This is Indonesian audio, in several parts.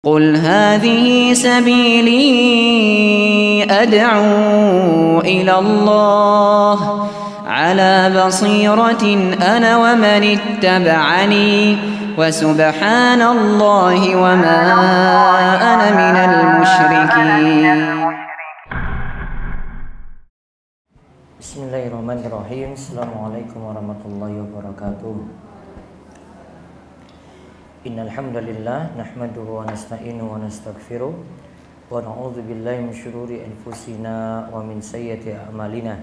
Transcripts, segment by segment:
قل هذه سبيلي أدعو إلى الله على بصيرة أنا ومن اتبعني وسبحان الله وما أنا من المشركين. Bismillahirrahmanirrahim. Assalamualaikum warahmatullahi wabarakatuh. Innal hamdalillah nahmaduhu wa nasta'inuhu wa nastaghfiruh wa na'udzu billahi min syururi anfusina wa min sayyiati a'malina.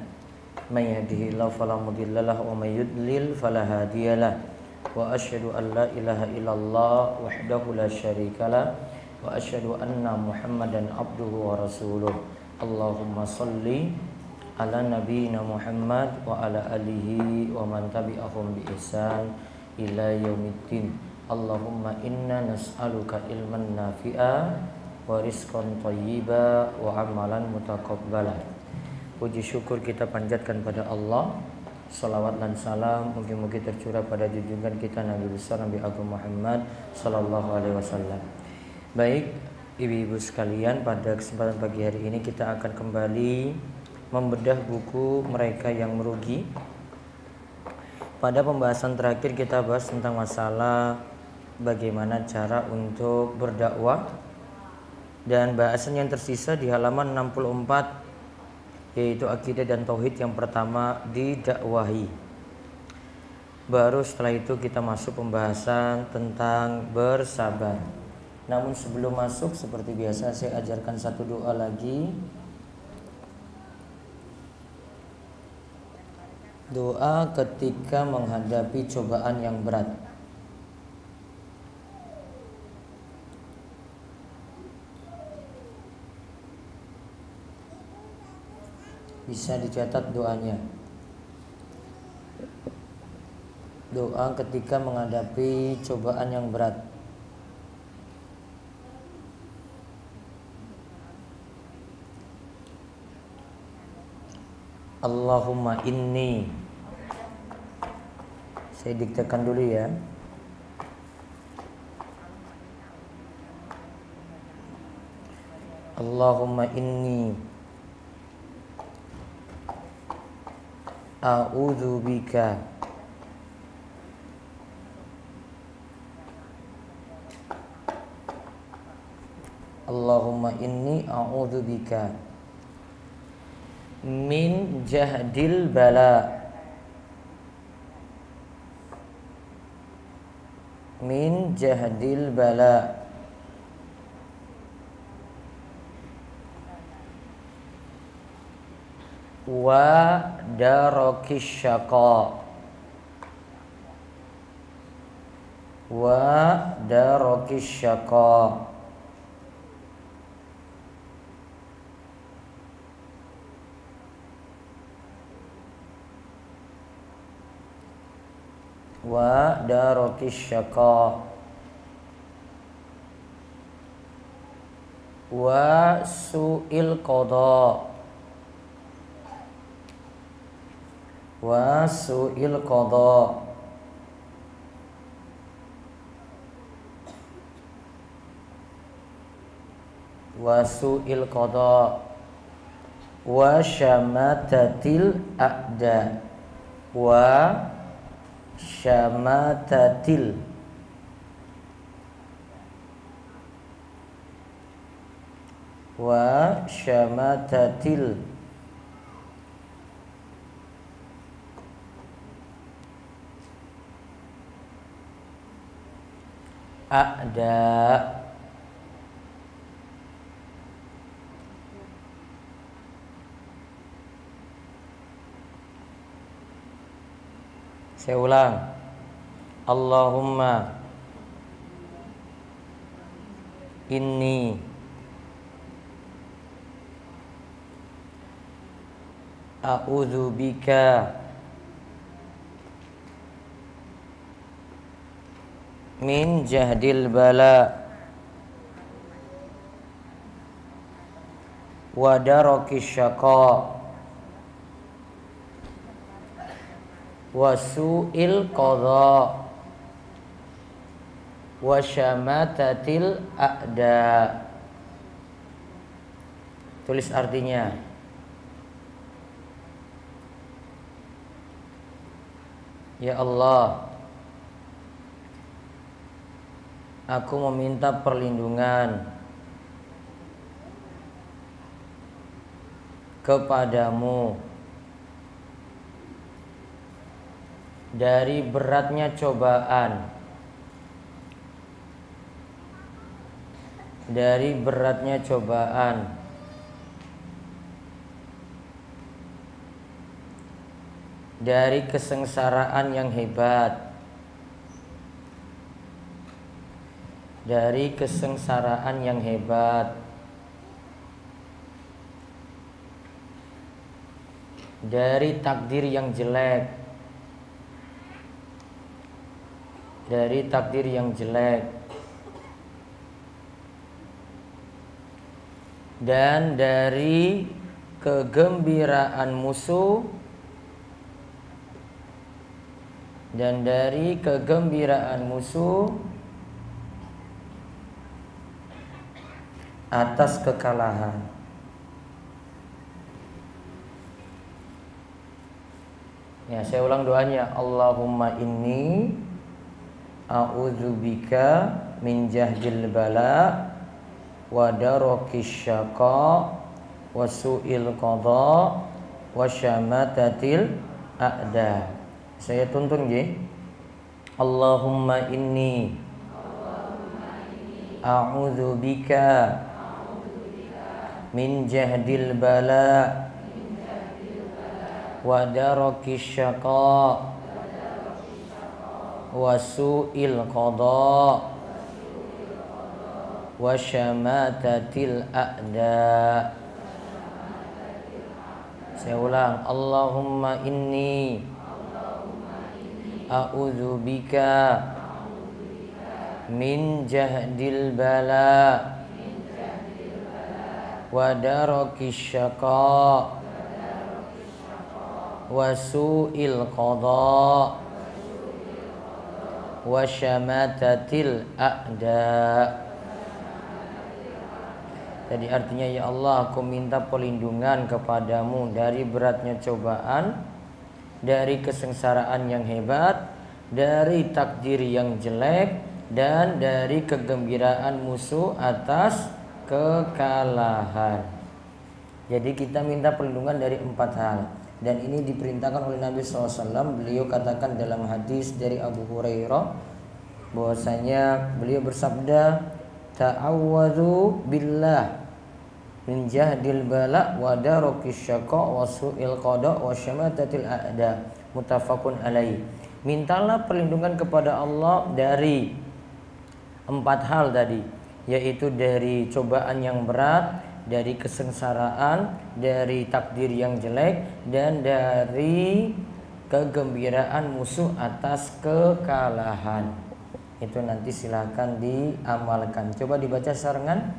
May yahdihillahu fala mudilla lahu wa may yudlil fala hadiyalah. Wa asyhadu an la ilaha illallah wahdahu la syarikalah wa asyhadu anna Muhammadan abduhu wa rasuluh. Allahumma shalli ala nabiyyina Muhammad wa ala alihi wa man tabi'ahum bi ihsan ila yaumiddin. Allahumma inna nas'aluka ilman nafi'a wa rizqan thayyiba wa amalan mutaqabbala. Puji syukur kita panjatkan pada Allah. Salawat dan salam mungkin-mungkin tercurah pada junjungan kita Nabi besar Nabi Agung Muhammad sallallahu alaihi wasallam. Baik, ibu-ibu sekalian, pada kesempatan pagi hari ini kita akan kembali membedah buku Mereka yang Merugi. Pada pembahasan terakhir kita bahas tentang masalah bagaimana cara untuk berdakwah, dan bahasan yang tersisa di halaman 64 yaitu akidah dan tauhid yang pertama didakwahi. Baru setelah itu kita masuk pembahasan tentang bersabar. Namun sebelum masuk, seperti biasa saya ajarkan satu doa lagi. Doa ketika menghadapi cobaan yang berat. Bisa dicatat doanya. Doa ketika menghadapi cobaan yang berat. Allahumma inni. Saya diktekan dulu ya. Allahumma inni a'udzu bika Allahumma inni a'udzu bika min jahdil bala, min jahdil bala, wa darakis syaqa, wa darakis syaqa, wa darakis syaqa, wa su'il qada, wa su'il qada, wa su'il qada, wa syamatatil a'da, wa syamatatil, wa syamatatil a'da. Saya ulang. Allahumma inni a'udzu bika min jahdil bala wa darakis syaqa wa su'il qadha wa syamatatil a'da. Tulis artinya. Ya Allah, aku meminta perlindungan kepadamu dari beratnya cobaan, dari beratnya cobaan, dari kesengsaraan yang hebat, dari kesengsaraan yang hebat, dari takdir yang jelek, dari takdir yang jelek, dan dari kegembiraan musuh, dan dari kegembiraan musuh atas kekalahan. Ya, saya ulang doanya. Allahumma inni a'udzubika min jahdil bala wa darakis syaqa wa su'il qada wa syamatatil a'da. Saya tuntun nggih. Allahumma inni a'udzubika min jahdil bala wa darakis syaqa wa su'il qada wa syamatatil a'da. Saya ulang. Allahumma inni a'udzubika min jahdil bala wa darakis syaqa wa su'il qada wa syamatatil a'da. Jadi artinya, ya Allah, aku minta perlindungan kepadamu dari beratnya cobaan, dari kesengsaraan yang hebat, dari takdir yang jelek, dan dari kegembiraan musuh atas kekalahan. Jadi kita minta perlindungan dari 4 hal. Dan ini diperintahkan oleh Nabi SAW. Beliau katakan dalam hadis dari Abu Hurairah bahwasanya beliau bersabda, ta'awwadhu billah min jahdil bala wa darakis syaqa wa su'il qada wa syamatatil a'da. Muttafaqun alaih. Mintalah perlindungan kepada Allah dari 4 hal tadi, yaitu dari cobaan yang berat, dari kesengsaraan, dari takdir yang jelek, dan dari kegembiraan musuh atas kekalahan. Itu nanti silakan diamalkan. Coba dibaca sarengan.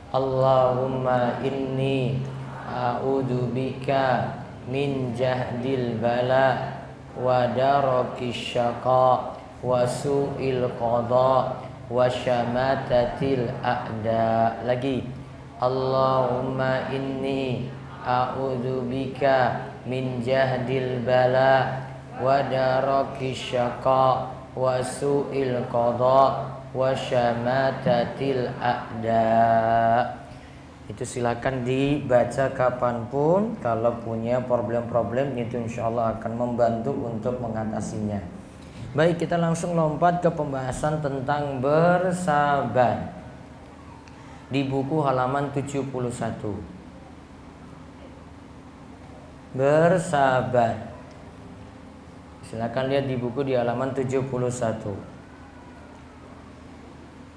Allahumma inni a'udzubika min jahdil bala wa darakis syaqa wa su'il qada wa syamatatil a'da. Lagi. Allahumma inni a'udzubika min jahdil bala wa darakis syaqa wa su'il qada wa syamatatil a'da. Itu silakan dibaca kapanpun. Kalau punya problem-problem itu insyaallah akan membantu untuk mengatasinya. Baik, kita langsung lompat ke pembahasan tentang bersabar di buku halaman 71. Bersabar. Silakan lihat di buku di halaman 71.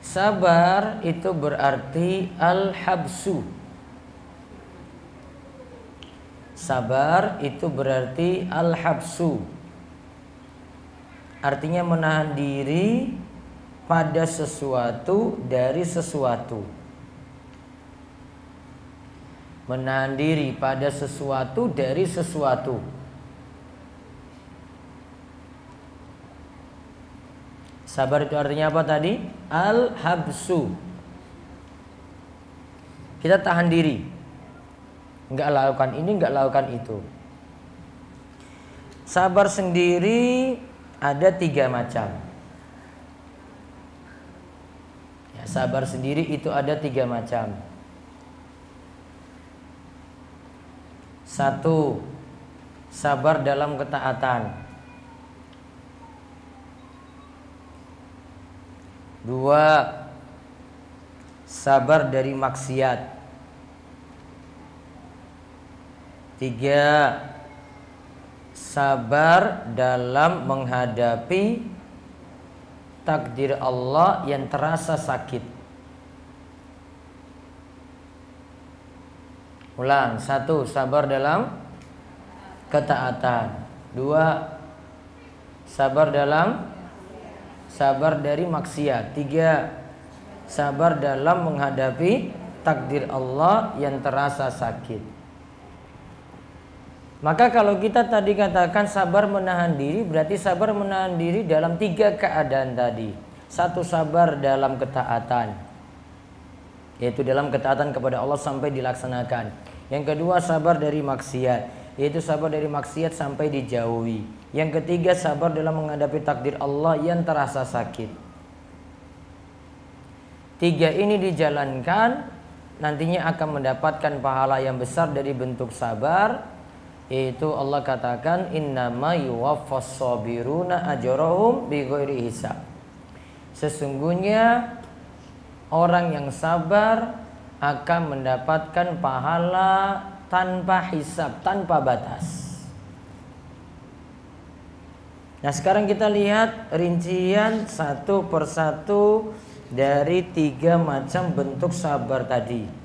Sabar itu berarti al-habsu. Sabar itu berarti al-habsu. Artinya menahan diri pada sesuatu dari sesuatu. Menahan diri pada sesuatu dari sesuatu. Sabar itu artinya apa tadi? Al-habsu. Kita tahan diri, nggak lakukan ini, nggak lakukan itu. Sabar sendiri ada 3 macam. Ya, sabar sendiri itu ada 3 macam. 1. Sabar dalam ketaatan. 2. Sabar dari maksiat. 3. Sabar dalam menghadapi takdir Allah yang terasa sakit. Ulang. 1. Sabar dalam ketaatan. 2. Sabar dari maksiat. 3. Sabar dalam menghadapi takdir Allah yang terasa sakit. Maka kalau kita tadi katakan sabar menahan diri, berarti sabar menahan diri dalam 3 keadaan tadi. 1. Sabar dalam ketaatan, yaitu dalam ketaatan kepada Allah sampai dilaksanakan. Yang kedua, sabar dari maksiat, yaitu sabar dari maksiat sampai dijauhi. Yang ketiga, sabar dalam menghadapi takdir Allah yang terasa sakit. 3 ini dijalankan, nantinya akan mendapatkan pahala yang besar dari bentuk sabar, yaitu Allah katakan innama yuwaffas sabiruna ajrahum bighairi hisab. Sesungguhnya orang yang sabar akan mendapatkan pahala tanpa hisab, tanpa batas. Nah, sekarang kita lihat rincian satu persatu dari 3 macam bentuk sabar tadi.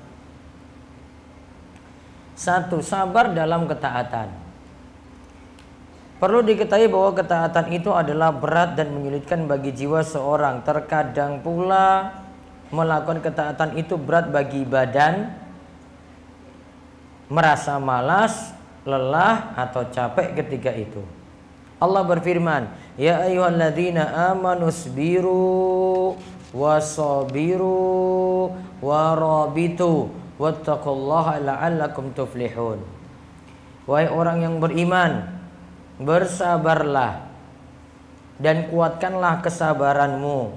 1. Sabar dalam ketaatan. Perlu diketahui bahwa ketaatan itu adalah berat dan menyulitkan bagi jiwa seorang. Terkadang pula melakukan ketaatan itu berat bagi badan, merasa malas, lelah atau capek ketika itu. Allah berfirman, ya ayyuhalladzina amanu sabiru wasabiru warabitu wattaqullaha la'allakum tuflihun. Wahai orang yang beriman, bersabarlah dan kuatkanlah kesabaranmu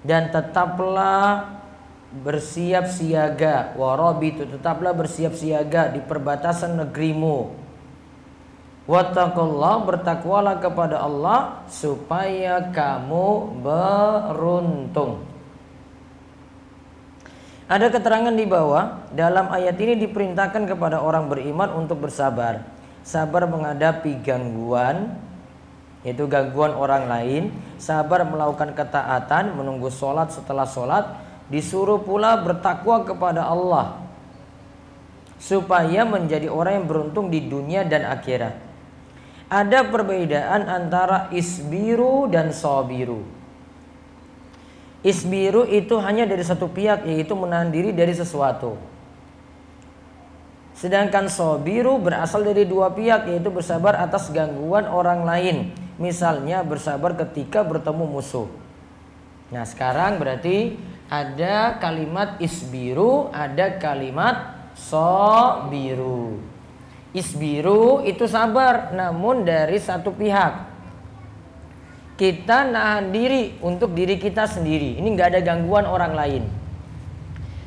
dan tetaplah bersiap siaga. Warabitu, tetaplah bersiap siaga di perbatasan negerimu. Wattaqullah, bertakwalah kepada Allah supaya kamu beruntung. Ada keterangan di bawah, dalam ayat ini diperintahkan kepada orang beriman untuk bersabar. Sabar menghadapi gangguan, yaitu gangguan orang lain. Sabar melakukan ketaatan, menunggu sholat setelah sholat. Disuruh pula bertakwa kepada Allah supaya menjadi orang yang beruntung di dunia dan akhirat. Ada perbedaan antara isbiru dan sabiru. Isbiru itu hanya dari satu pihak, yaitu menahan diri dari sesuatu. Sedangkan sabiru berasal dari 2 pihak, yaitu bersabar atas gangguan orang lain. Misalnya bersabar ketika bertemu musuh. Nah, sekarang berarti ada kalimat isbiru, ada kalimat sabiru. Isbiru itu sabar, namun dari satu pihak. Kita nahan diri untuk diri kita sendiri. Ini nggak ada gangguan orang lain.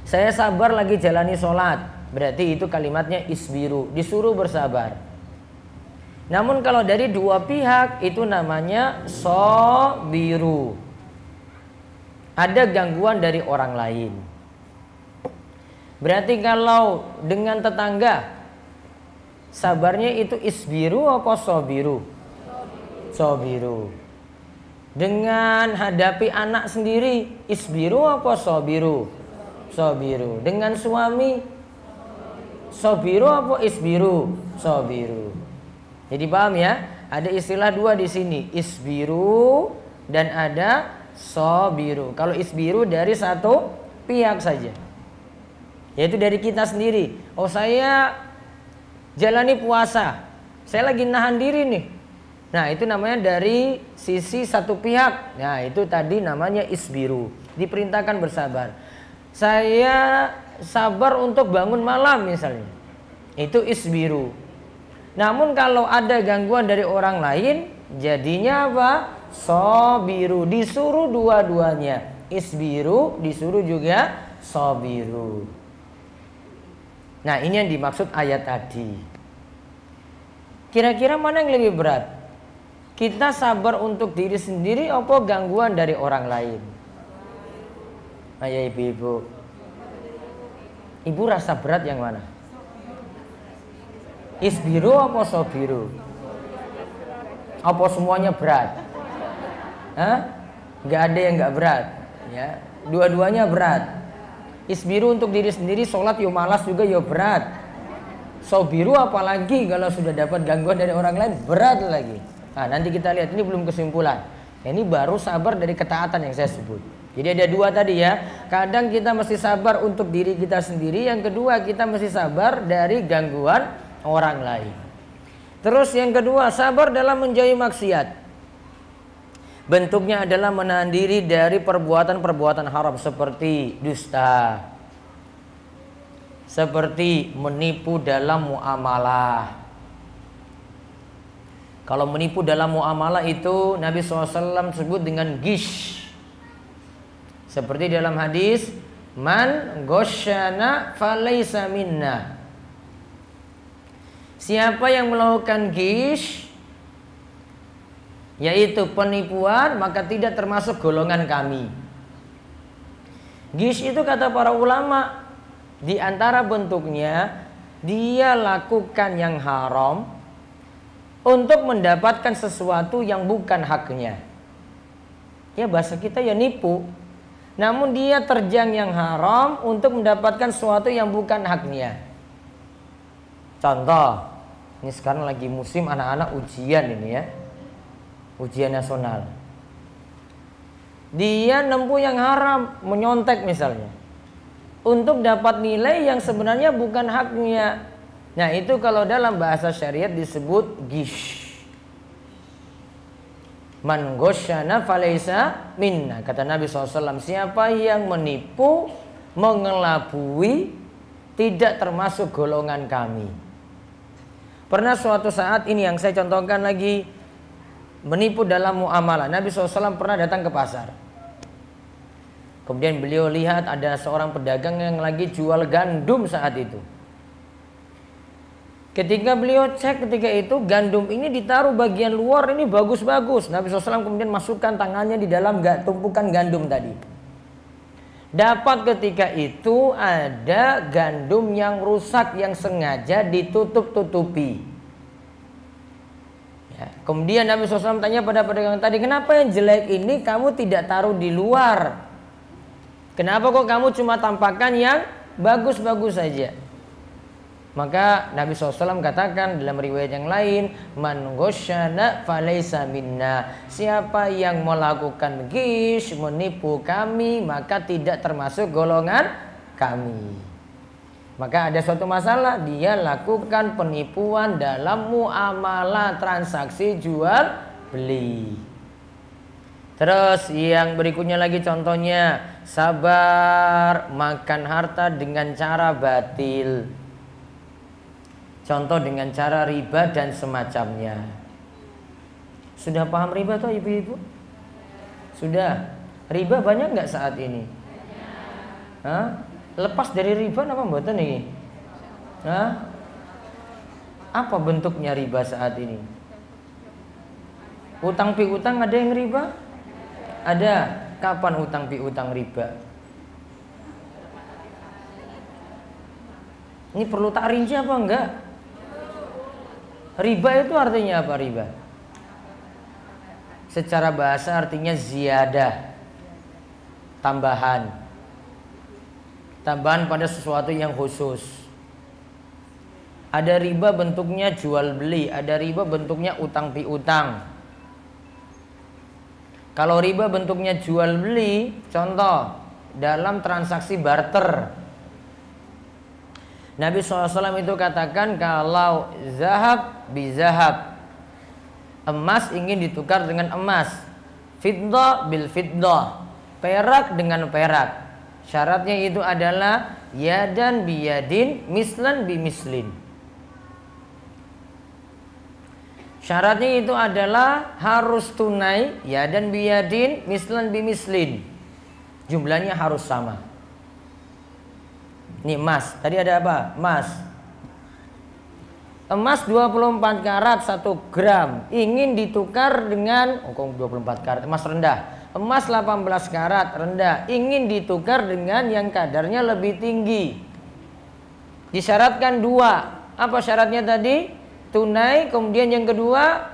Saya sabar lagi jalani sholat, berarti itu kalimatnya isbiru, disuruh bersabar. Namun kalau dari 2 pihak itu namanya sabiru. Ada gangguan dari orang lain. Berarti kalau dengan tetangga, sabarnya itu isbiru apa sabiru? Sabiru. Dengan hadapi anak sendiri, isbiru apa sabiru? Sabiru. Dengan suami, sabiru apa isbiru? Sabiru. Jadi paham ya? Ada istilah 2 di sini, isbiru dan ada sabiru. Kalau isbiru dari satu pihak saja, yaitu dari kita sendiri. Oh, saya jalani puasa, saya lagi nahan diri nih, Nah, itu namanya dari sisi satu pihak. Nah, itu tadi namanya isbiru. Diperintahkan bersabar. Saya sabar untuk bangun malam misalnya. Itu isbiru. Namun kalau ada gangguan dari orang lain, jadinya apa? Sobiru. Disuruh dua-duanya. Isbiru, disuruh juga sobiru. Nah, ini yang dimaksud ayat tadi. Kira-kira mana yang lebih berat? Kita sabar untuk diri sendiri apa gangguan dari orang lain? Ayah ibu-ibu. Ibu rasa berat yang mana? Isbiru apa sobiru? Apa semuanya berat? Hah? Gak ada yang gak berat, ya. Dua-duanya berat. Isbiru untuk diri sendiri, sholat yo malas juga yo berat. Sobiru apalagi kalau sudah dapat gangguan dari orang lain, berat lagi. Nah, nanti kita lihat, ini belum kesimpulan. Ini baru sabar dari ketaatan yang saya sebut. Jadi ada dua tadi ya. Kadang kita mesti sabar untuk diri kita sendiri. Yang kedua, kita mesti sabar dari gangguan orang lain. Terus yang kedua, sabar dalam menjauhi maksiat. Bentuknya adalah menahan diri dari perbuatan-perbuatan haram seperti dusta, seperti menipu dalam muamalah. Kalau menipu dalam muamalah itu Nabi SAW sebut dengan gish. Seperti dalam hadis, man ghosyana falaysa minna. Siapa yang melakukan gish, yaitu penipuan, maka tidak termasuk golongan kami. Gish itu kata para ulama, di antara bentuknya dia lakukan yang haram untuk mendapatkan sesuatu yang bukan haknya. Ya, bahasa kita ya nipu. Namun dia terjang yang haram untuk mendapatkan sesuatu yang bukan haknya. Contoh, ini sekarang lagi musim anak-anak ujian ini ya. Ujian nasional. Dia nempuh yang haram, menyontek misalnya, untuk dapat nilai yang sebenarnya bukan haknya. Nah, itu kalau dalam bahasa syariat disebut gish. Man ghosyana falaysa minna. Kata Nabi SAW, siapa yang menipu, mengelabui, tidak termasuk golongan kami. Pernah suatu saat, ini yang saya contohkan lagi, menipu dalam muamalah. Nabi SAW pernah datang ke pasar. Kemudian beliau lihat ada seorang pedagang yang lagi jual gandum saat itu. Ketika beliau cek ketika itu, gandum ini ditaruh bagian luar ini bagus-bagus. Nabi SAW kemudian masukkan tangannya di dalam tumpukan gandum tadi. Dapat ketika itu ada gandum yang rusak yang sengaja ditutup-tutupi. Ya, kemudian Nabi SAW tanya pada pedagang tadi, kenapa yang jelek ini kamu tidak taruh di luar? Kenapa kok kamu cuma tampakkan yang bagus-bagus saja? Maka Nabi SAW katakan dalam riwayat yang lain, man ghosyana falaysa minna. Siapa yang melakukan gish, menipu kami, maka tidak termasuk golongan kami. Maka ada suatu masalah, dia lakukan penipuan dalam muamalah transaksi jual beli. Terus yang berikutnya lagi contohnya, sabar makan harta dengan cara batil. Contoh dengan cara riba dan semacamnya. Sudah paham riba toh ibu-ibu? Sudah. Riba banyak nggak saat ini? Hah? Lepas dari riba apa mboten nih? Hah? Apa bentuknya riba saat ini? Utang piutang ada yang riba? Ada. Kapan utang piutang riba? Ini perlu tak rinci apa enggak? Riba itu artinya apa riba? Secara bahasa artinya ziyadah, tambahan. Tambahan pada sesuatu yang khusus. Ada riba bentuknya jual beli, ada riba bentuknya utang piutang. Kalau riba bentuknya jual beli, contoh dalam transaksi barter. Nabi SAW itu katakan kalau zahab bi zahab, Emas ingin ditukar dengan emas. Fiddah bil fiddah. Perak dengan perak. Syaratnya itu adalah yadan biyadin, mislan bimislin. Syaratnya itu adalah harus tunai, yadan biyadin, mislan bimislin. Jumlahnya harus sama. Ini emas. Tadi ada apa? Emas. Emas 24 karat 1 gram ingin ditukar dengan 24 karat emas rendah. Emas 18 karat rendah ingin ditukar dengan yang kadarnya lebih tinggi. Disyaratkan 2. Apa syaratnya tadi? Tunai. Kemudian yang kedua,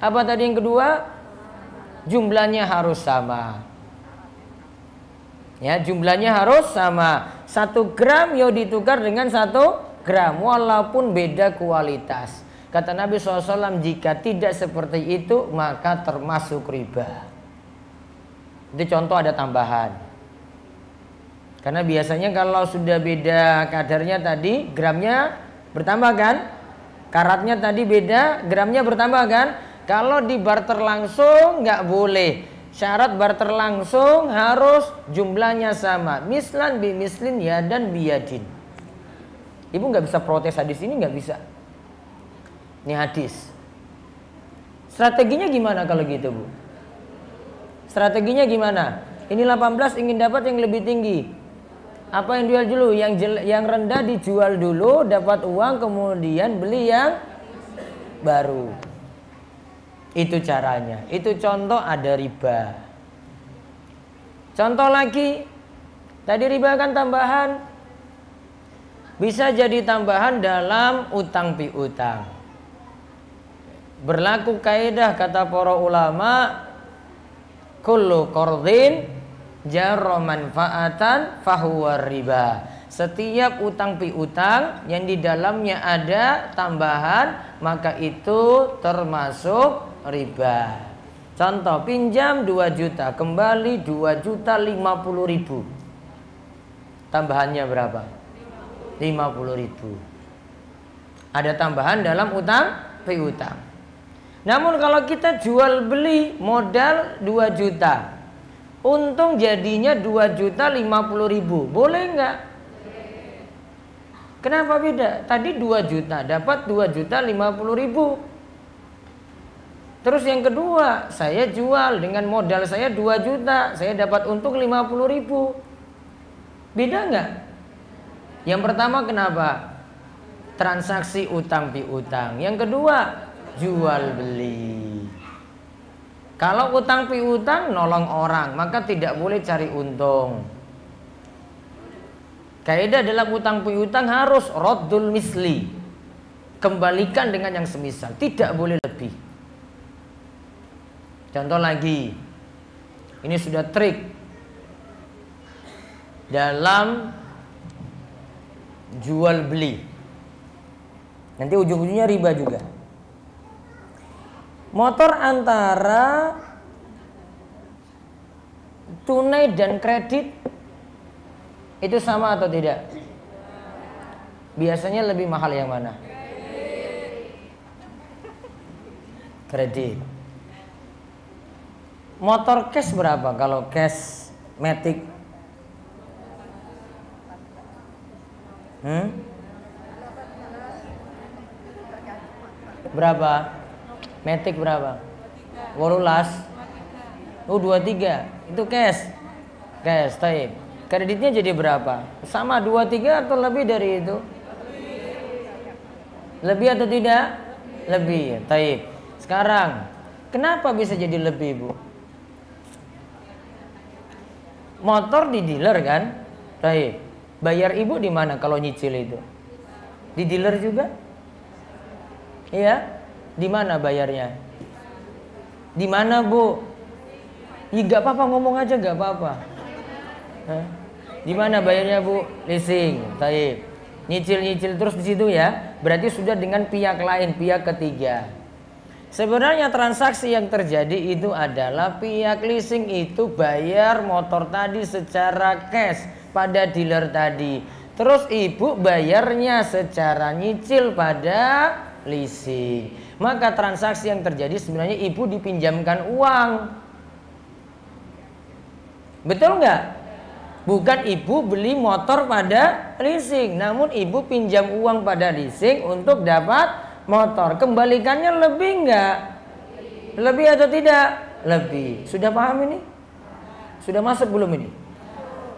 apa tadi yang kedua? Jumlahnya harus sama. Ya, jumlahnya harus sama. 1 gram ya ditukar dengan 1 gram walaupun beda kualitas. Kata Nabi SAW, jika tidak seperti itu maka termasuk riba. Itu contoh ada tambahan. Karena biasanya kalau sudah beda kadarnya tadi, gramnya bertambah kan? Karatnya tadi beda, gramnya bertambah kan? Kalau di barter langsung nggak boleh. Syarat barter langsung harus jumlahnya sama. Mislan bimislin yadan biyadin. Ibu nggak bisa protes hadis ini, nggak bisa. Ini hadis. Strateginya gimana kalau gitu, Bu? Strateginya gimana? Ini 18 ingin dapat yang lebih tinggi. Apa yang jual dulu? Yang rendah dijual dulu, dapat uang, kemudian beli yang baru. Itu caranya. Itu contoh ada riba. Contoh lagi. Tadi riba kan tambahan. Bisa jadi tambahan dalam utang piutang. Berlaku kaidah kata para ulama, kullu qardin jarra manfaatan fahuwa riba. Setiap utang piutang yang di dalamnya ada tambahan, maka itu termasuk riba. Contoh, pinjam 2 juta, kembali 2.050.000. Tambahannya berapa? 50.000. Ada tambahan dalam utang piutang. Namun kalau kita jual beli modal 2 juta, untung jadinya 2.050.000, boleh nggak? Kenapa beda? Tadi 2 juta dapat 2.050.000. Terus yang kedua, saya jual dengan modal saya 2 juta, saya dapat untung 50.000. Beda nggak? Yang pertama kenapa? Transaksi utang piutang. Yang kedua, jual beli. Kalau utang piutang nolong orang, maka tidak boleh cari untung. Kaidah dalam utang piutang harus raddul misli. Kembalikan dengan yang semisal, tidak boleh lebih. Contoh lagi. Ini sudah trik dalam jual beli. Nanti ujung-ujungnya riba juga. Motor antara tunai dan kredit itu sama atau tidak? Biasanya lebih mahal yang mana? Kredit. Motor cash berapa kalau cash matic? Berapa? Matic berapa? 18. Oh 23. Itu cash. Cash, taib. Kreditnya jadi berapa? Sama 23 atau lebih dari itu? Lebih atau tidak? Lebih, taib. Sekarang, kenapa bisa jadi lebih, Bu? Motor di dealer kan? Taib. Bayar ibu di mana kalau nyicil itu? Di dealer juga? Iya? Di mana bayarnya? Di mana, Bu? Ya gak apa-apa, ngomong aja gak apa-apa. Di mana bayarnya, Bu? Leasing, taib. Nyicil-nyicil terus di situ ya. Berarti sudah dengan pihak lain, pihak ketiga. Sebenarnya transaksi yang terjadi itu adalah pihak leasing itu bayar motor tadi secara cash pada dealer tadi. Terus ibu bayarnya secara nyicil pada leasing. Maka transaksi yang terjadi sebenarnya ibu dipinjamkan uang. Betul nggak? Bukan ibu beli motor pada leasing, namun ibu pinjam uang pada leasing untuk dapat motor. Kembalikannya lebih nggak? Lebih atau tidak? Lebih. Sudah paham ini? Sudah masuk belum ini?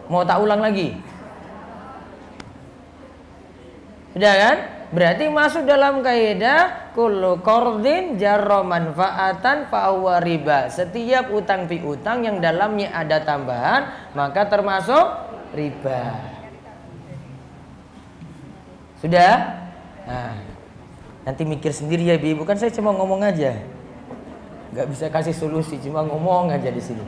Mau tak ulang lagi? Sudah kan? Berarti masuk dalam kaidah kullu qardin jarra manfaatan fa huwa riba. Setiap utang piutang yang dalamnya ada tambahan maka termasuk riba. Sudah? Nah, nanti mikir sendiri ya, Ibu. Kan saya cuma ngomong aja. Nggak bisa kasih solusi, cuma ngomong aja di sini.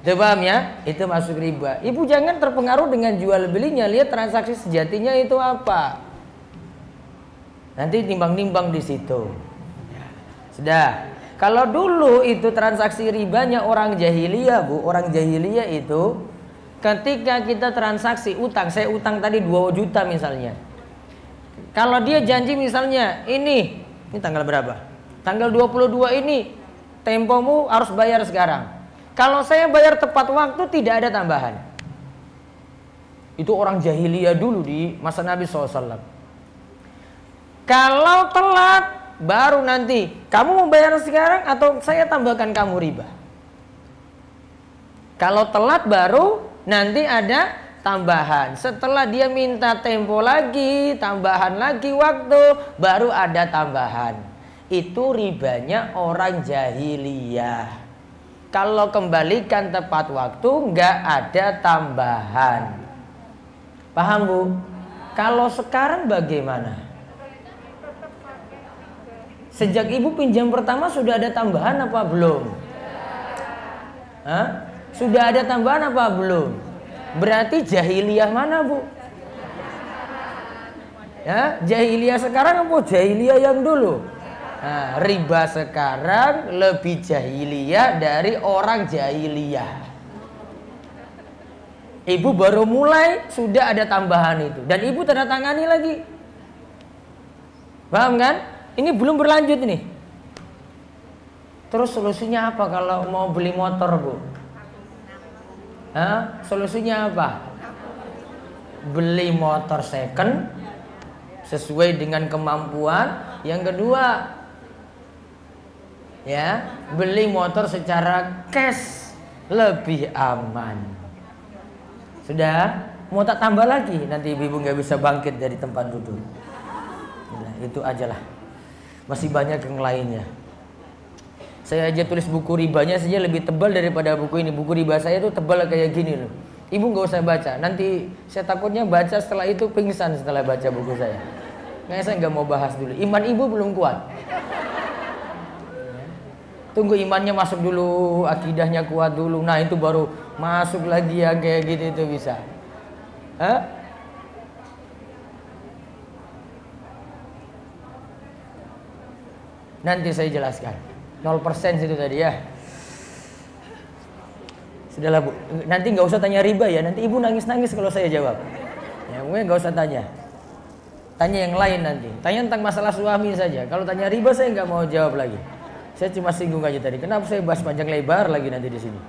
Udah paham ya? Itu masuk riba. Ibu jangan terpengaruh dengan jual belinya. Lihat transaksi sejatinya itu apa. Nanti timbang-timbang di situ. Sudah. Kalau dulu itu transaksi ribanya orang jahiliyah, Bu. Orang jahiliyah itu ketika kita transaksi utang, saya utang tadi 2 juta misalnya. Kalau dia janji misalnya, ini tanggal berapa? Tanggal 22 ini tempomu harus bayar sekarang. Kalau saya bayar tepat waktu tidak ada tambahan. Itu orang jahiliyah dulu di masa Nabi SAW. Kalau telat baru nanti kamu membayar sekarang atau saya tambahkan kamu riba. Kalau telat baru nanti ada tambahan. Setelah dia minta tempo lagi, tambahan lagi waktu, baru ada tambahan. Itu ribanya orang jahiliyah. Kalau kembalikan tepat waktu nggak ada tambahan. Paham, Bu? Kalau sekarang bagaimana? Sejak ibu pinjam pertama sudah ada tambahan apa belum? Hah? Sudah ada tambahan apa belum? Berarti jahiliyah mana, Bu? Ya, jahiliyah sekarang apa jahiliyah yang dulu? Nah, riba sekarang lebih jahiliyah dari orang jahiliyah. Ibu baru mulai sudah ada tambahan itu dan ibu tanda tangani lagi. Paham kan? Ini belum berlanjut nih. Terus solusinya apa kalau mau beli motor, Bu? Hah? Solusinya apa? Beli motor second sesuai dengan kemampuan. Yang kedua, ya, beli motor secara cash lebih aman. Sudah? Mau tak tambah lagi? Nanti ibu nggak bisa bangkit dari tempat duduk. Nah, itu aja lah. Masih banyak yang lainnya. Saya aja tulis buku ribanya saja lebih tebal daripada buku ini. Buku riba saya tuh tebal kayak gini loh. Ibu nggak usah baca. Nanti saya takutnya baca setelah itu pingsan setelah baca buku saya. Nah, saya nggak mau bahas dulu. Iman ibu belum kuat. Tunggu imannya masuk dulu, akidahnya kuat dulu. Nah, itu baru masuk lagi ya kayak gitu itu bisa. Hah? Nanti saya jelaskan. 0% itu tadi ya. Sudahlah, Bu. Nanti nggak usah tanya riba ya. Nanti ibu nangis-nangis kalau saya jawab. Ya, mungkin nggak usah tanya. Tanya yang lain nanti. Tanya tentang masalah suami saja. Kalau tanya riba saya nggak mau jawab lagi. Saya cuma singgung aja tadi. Kenapa saya bahas panjang lebar lagi nanti di sini?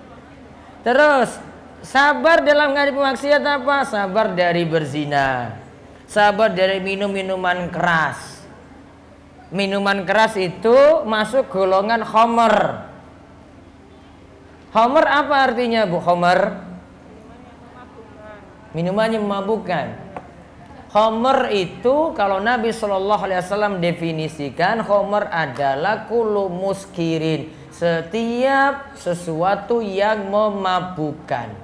Terus, sabar dalam menghadapi maksiat apa? Sabar dari berzina. Sabar dari minum minuman keras. Minuman keras itu masuk golongan khamr. Khamr apa artinya, Bu? Khamr? Minumannya memabukkan. Khamr itu kalau Nabi SAW definisikan, khamr adalah kullu muskirin, setiap sesuatu yang memabukkan.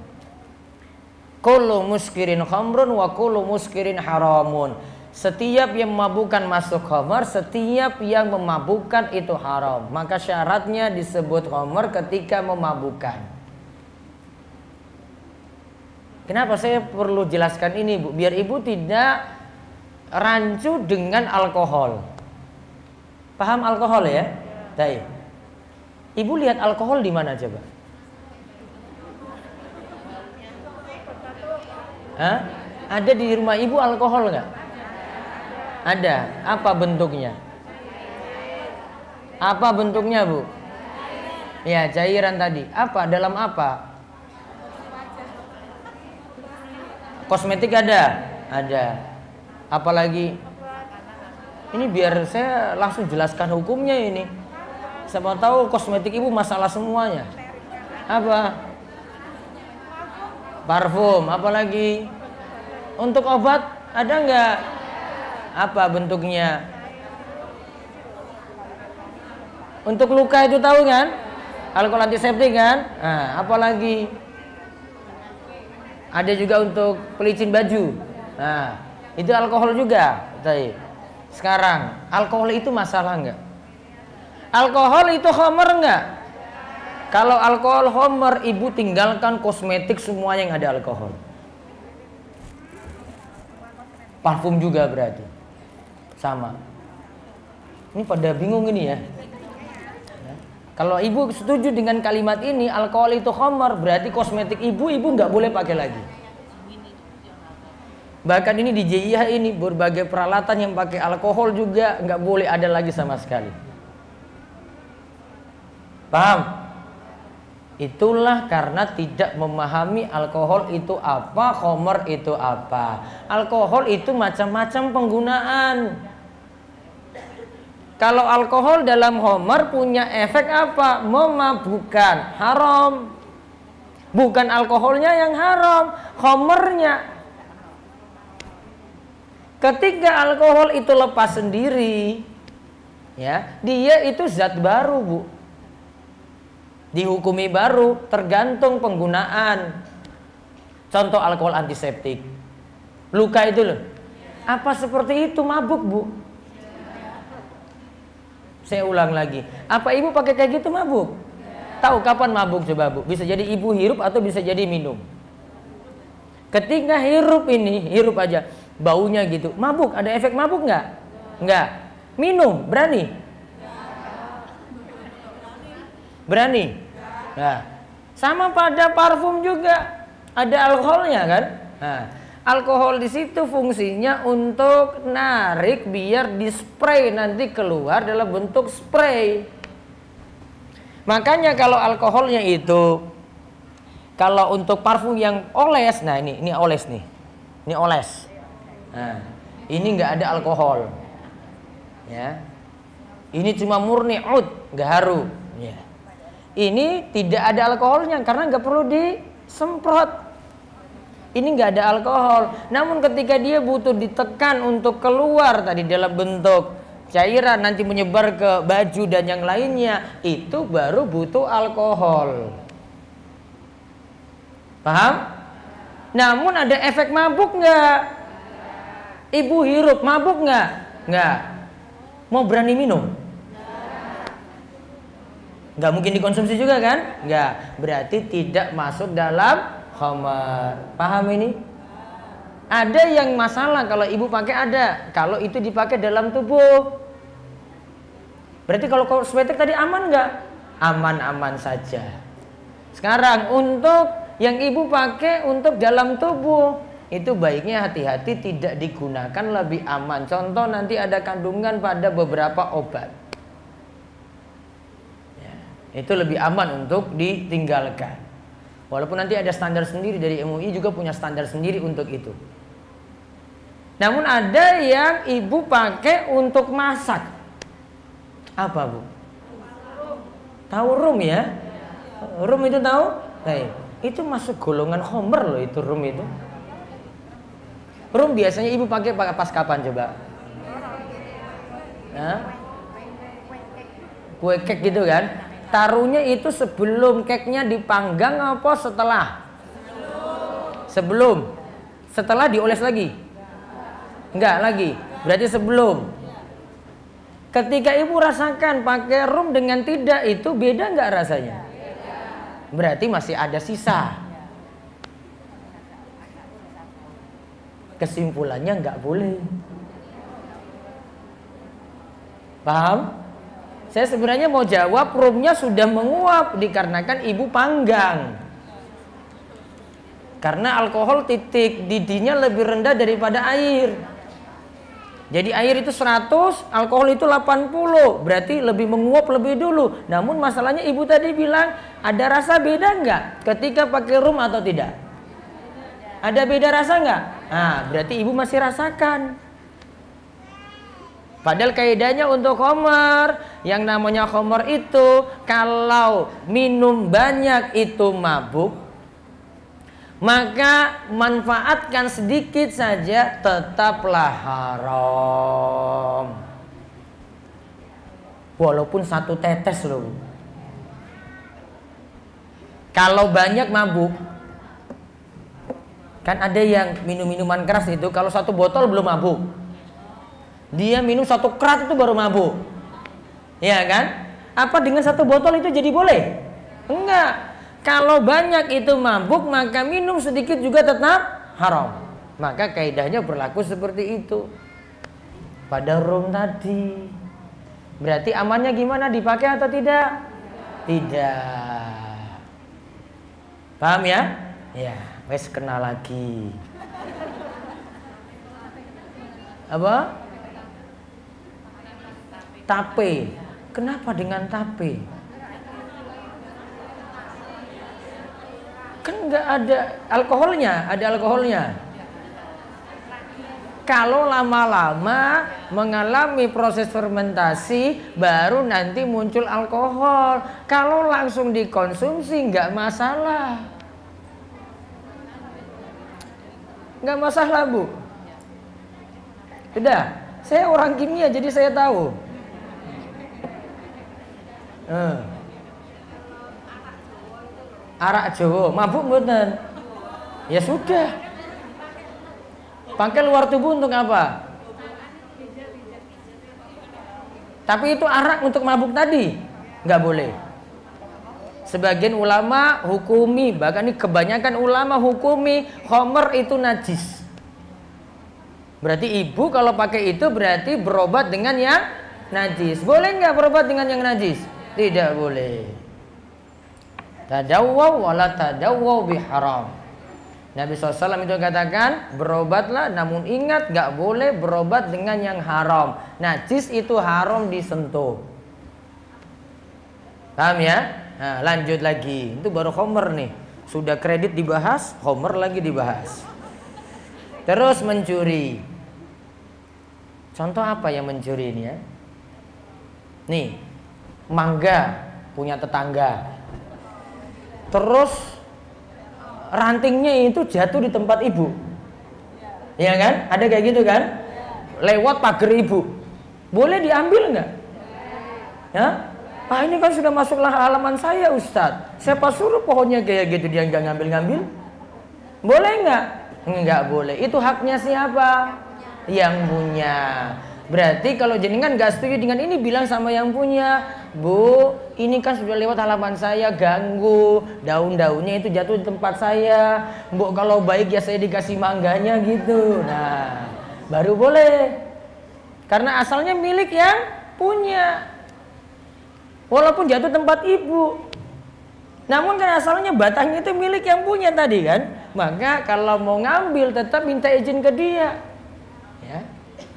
Kullu muskirin khamrun wa kullu muskirin haramun. Setiap yang memabukkan masuk khamr, setiap yang memabukkan itu haram. Maka syaratnya disebut khamr ketika memabukkan. Kenapa saya perlu jelaskan ini, Bu? Biar ibu tidak rancu dengan alkohol. Paham alkohol ya? Baik. Ibu lihat alkohol di mana coba? Hah? Ada di rumah ibu alkohol nggak? Ada. Apa bentuknya? Apa bentuknya, Bu? Ya, cairan tadi. Apa? Dalam apa? Kosmetik ada? Ada. Apalagi? Ini biar saya langsung jelaskan hukumnya ini. Siapa tahu kosmetik ibu masalah semuanya. Apa? Parfum. Apalagi? Untuk obat ada nggak? Apa bentuknya? Untuk luka itu tahu kan? Alkohol antiseptik kan? Nah, apalagi? Ada juga untuk pelicin baju. Nah, itu alkohol juga. Sekarang, alkohol itu masalah nggak? Alkohol itu khamar nggak? Kalau alkohol khamar, ibu tinggalkan kosmetik semua yang ada alkohol. Parfum juga berarti. Sama. Ini pada bingung ini ya. Kalau ibu setuju dengan kalimat ini, alkohol itu khamar, berarti kosmetik ibu nggak boleh pakai lagi. Bahkan ini di JIH ini berbagai peralatan yang pakai alkohol juga nggak boleh ada lagi sama sekali. Paham? Itulah karena tidak memahami alkohol itu apa, khamar itu apa. Alkohol itu macam-macam penggunaan. Kalau alkohol dalam khamar punya efek apa? Memabukkan, haram. Bukan alkoholnya yang haram, khamarnya. Ketika alkohol itu lepas sendiri, ya, dia itu zat baru, Bu. Dihukumi baru, tergantung penggunaan. Contoh alkohol antiseptik. Luka itu loh. Apa seperti itu mabuk, Bu? Saya ulang lagi. Apa ibu pakai kayak gitu mabuk? Tahu kapan mabuk coba, Bu? Bisa jadi ibu hirup atau bisa jadi minum. Ketika hirup ini, hirup aja, baunya gitu, mabuk. Ada efek mabuk nggak? Nggak. Minum, berani? Berani? Nah, sama pada parfum juga ada alkoholnya kan? Nah, alkohol di situ fungsinya untuk narik biar di spray nanti keluar dalam bentuk spray. Makanya kalau alkoholnya itu, kalau untuk parfum yang oles, nah ini oles nih, ini oles. Nah, ini nggak ada alkohol, ya. Ini cuma murni ud, nggak haru. Ya. Ini tidak ada alkoholnya karena nggak perlu disemprot. Ini nggak ada alkohol. Namun ketika dia butuh ditekan untuk keluar tadi dalam bentuk cairan nanti menyebar ke baju dan yang lainnya, itu baru butuh alkohol. Paham? Namun ada efek mabuk nggak? Ibu hirup mabuk nggak? Nggak. Mau berani minum? Nggak mungkin dikonsumsi juga kan? Nggak. Berarti tidak masuk dalam khamar. Paham ini? Ada yang masalah kalau ibu pakai ada. Kalau itu dipakai dalam tubuh. Berarti kalau kosmetik tadi aman nggak? Aman-aman saja. Sekarang untuk yang ibu pakai untuk dalam tubuh, itu baiknya hati-hati tidak digunakan, lebih aman. Contoh nanti ada kandungan pada beberapa obat. Ya, itu lebih aman untuk ditinggalkan. Walaupun nanti ada standar sendiri dari MUI juga punya standar sendiri untuk itu. Namun ada yang ibu pakai untuk masak. Apa, Bu? Tahu rum ya? Rum itu tahu? Nah, itu masuk golongan khamar loh itu rum itu. Rum biasanya ibu pakai pas kapan coba? Nah, kue kek gitu kan? Taruhnya itu sebelum keknya dipanggang apa setelah? Sebelum. Setelah dioles lagi? Enggak lagi. Berarti sebelum. Ketika ibu rasakan pakai rum dengan tidak, itu beda enggak rasanya? Berarti masih ada sisa. Kesimpulannya enggak boleh. Paham? Saya sebenarnya mau jawab rumnya sudah menguap dikarenakan ibu panggang. Karena alkohol titik didihnya lebih rendah daripada air. Jadi air itu 100, alkohol itu 80. Berarti lebih menguap lebih dulu. Namun masalahnya ibu tadi bilang ada rasa beda nggak ketika pakai rum atau tidak? Ada beda rasa nggak? Nah, berarti ibu masih rasakan. Padahal kaidahnya untuk khamar, yang namanya khamar itu kalau minum banyak itu mabuk, maka manfaatkan sedikit saja tetaplah haram. Walaupun 1 tetes loh. Kalau banyak mabuk, kan ada yang minum minuman keras itu kalau 1 botol belum mabuk. Dia minum 1 kerat itu baru mabuk. Ya kan? Apa dengan 1 botol itu jadi boleh? Enggak. Kalau banyak itu mabuk, maka minum sedikit juga tetap haram. Maka kaidahnya berlaku seperti itu. Pada rum tadi. Berarti amannya gimana? Dipakai atau tidak? Tidak. Paham ya? Ya, wes kenal lagi. Apa? Tape. Kenapa dengan tape? Kan nggak ada alkoholnya, ada alkoholnya. Kalau lama-lama mengalami proses fermentasi, baru nanti muncul alkohol. Kalau langsung dikonsumsi nggak masalah. Nggak masalah, Bu. Sudah, saya orang kimia jadi saya tahu. Arak Jawa, mabuk mboten? Ya sudah. Pakai luar tubuh untuk apa? Tapi itu arak untuk mabuk tadi, nggak boleh. Sebagian ulama hukumi, bahkan ini kebanyakan ulama hukumi khamr itu najis. Berarti ibu kalau pakai itu berarti berobat dengan yang najis. Boleh nggak berobat dengan yang najis? Tidak boleh. Tadawwaw wala tadawwaw biharam. Nabi SAW itu katakan berobatlah, namun ingat gak boleh berobat dengan yang haram. Najis itu haram disentuh. Paham ya? Nah, lanjut lagi. Itu baru khamr nih. Sudah kredit dibahas, khamr lagi dibahas. Terus mencuri. Contoh apa yang mencuri ini ya? Nih, mangga punya tetangga. Terus rantingnya itu jatuh di tempat ibu. Ya kan? Ada kayak gitu kan? Lewat pagar ibu. Boleh diambil nggak? Ya? Ah, ini kan sudah masuklah halaman saya, Ustadz. Siapa suruh pohonnya kayak gitu dia nggak ngambil-ngambil? Boleh nggak? Nggak boleh. Itu haknya siapa? Yang punya. Berarti kalau jenengan nggak setuju dengan ini, bilang sama yang punya, Bu, ini kan sudah lewat halaman saya, ganggu, daun-daunnya itu jatuh di tempat saya. Bu, kalau baik ya saya dikasih mangganya gitu. Nah, baru boleh. Karena asalnya milik yang punya. Walaupun jatuh tempat ibu. Namun kan asalnya batangnya itu milik yang punya tadi kan. Maka kalau mau ngambil tetap minta izin ke dia. Ya.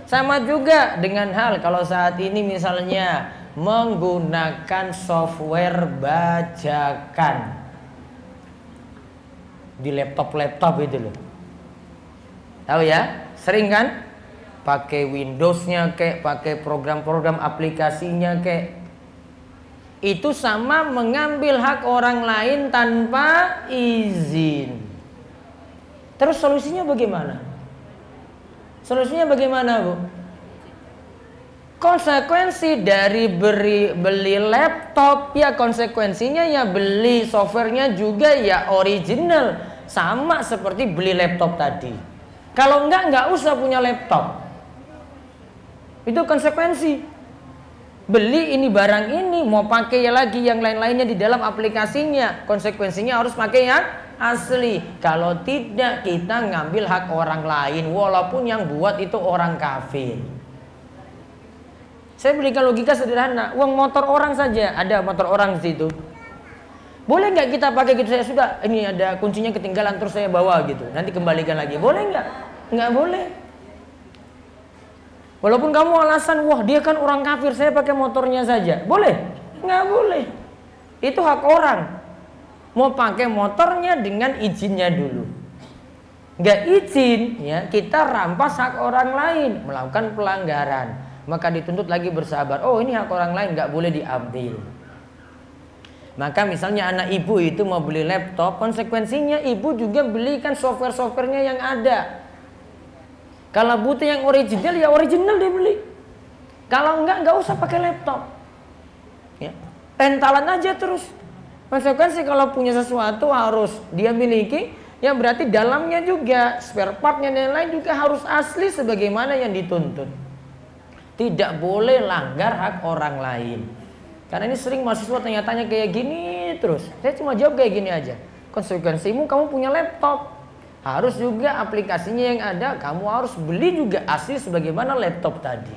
Sama juga dengan hal kalau saat ini misalnya menggunakan software bajakan di laptop itu loh. Tahu ya? Sering kan? Pakai Windows-nya kek, pakai program-program aplikasinya kek. Itu sama mengambil hak orang lain tanpa izin. Terus solusinya bagaimana? Solusinya bagaimana, Bu? Konsekuensi dari beli laptop, ya konsekuensinya ya beli softwarenya juga ya original. Sama seperti beli laptop tadi. Kalau enggak usah punya laptop. Itu konsekuensi. Beli ini barang ini, mau pakai lagi yang lain-lainnya di dalam aplikasinya. Konsekuensinya harus pakai yang asli. Kalau tidak, kita ngambil hak orang lain walaupun yang buat itu orang kafir. Saya berikan logika sederhana. Uang motor orang saja, ada motor orang di situ. Boleh nggak kita pakai gitu? Saya sudah, ini ada kuncinya ketinggalan terus saya bawa gitu. Nanti kembalikan lagi. Boleh nggak? Nggak boleh. Walaupun kamu alasan, wah dia kan orang kafir, saya pakai motornya saja. Boleh? Nggak boleh. Itu hak orang. Mau pakai motornya dengan izinnya dulu. Nggak izin, ya kita rampas hak orang lain, melakukan pelanggaran. Maka dituntut lagi bersabar. Oh ini hak orang lain, nggak boleh diambil. Maka misalnya anak ibu itu mau beli laptop, konsekuensinya ibu juga belikan software-softwarenya yang ada. Kalau butuh yang original, ya original dia beli. Kalau nggak usah pakai laptop. Ya. Rentalan aja terus. Konsekuensi kalau punya sesuatu harus dia miliki, ya berarti dalamnya juga, spare partnya dan lain juga harus asli sebagaimana yang dituntut. Tidak boleh langgar hak orang lain. Karena ini sering mahasiswa tanya-tanya kayak gini terus. Saya cuma jawab kayak gini aja. Konsekuensimu kamu punya laptop, harus juga aplikasinya yang ada, kamu harus beli juga asli sebagaimana laptop tadi.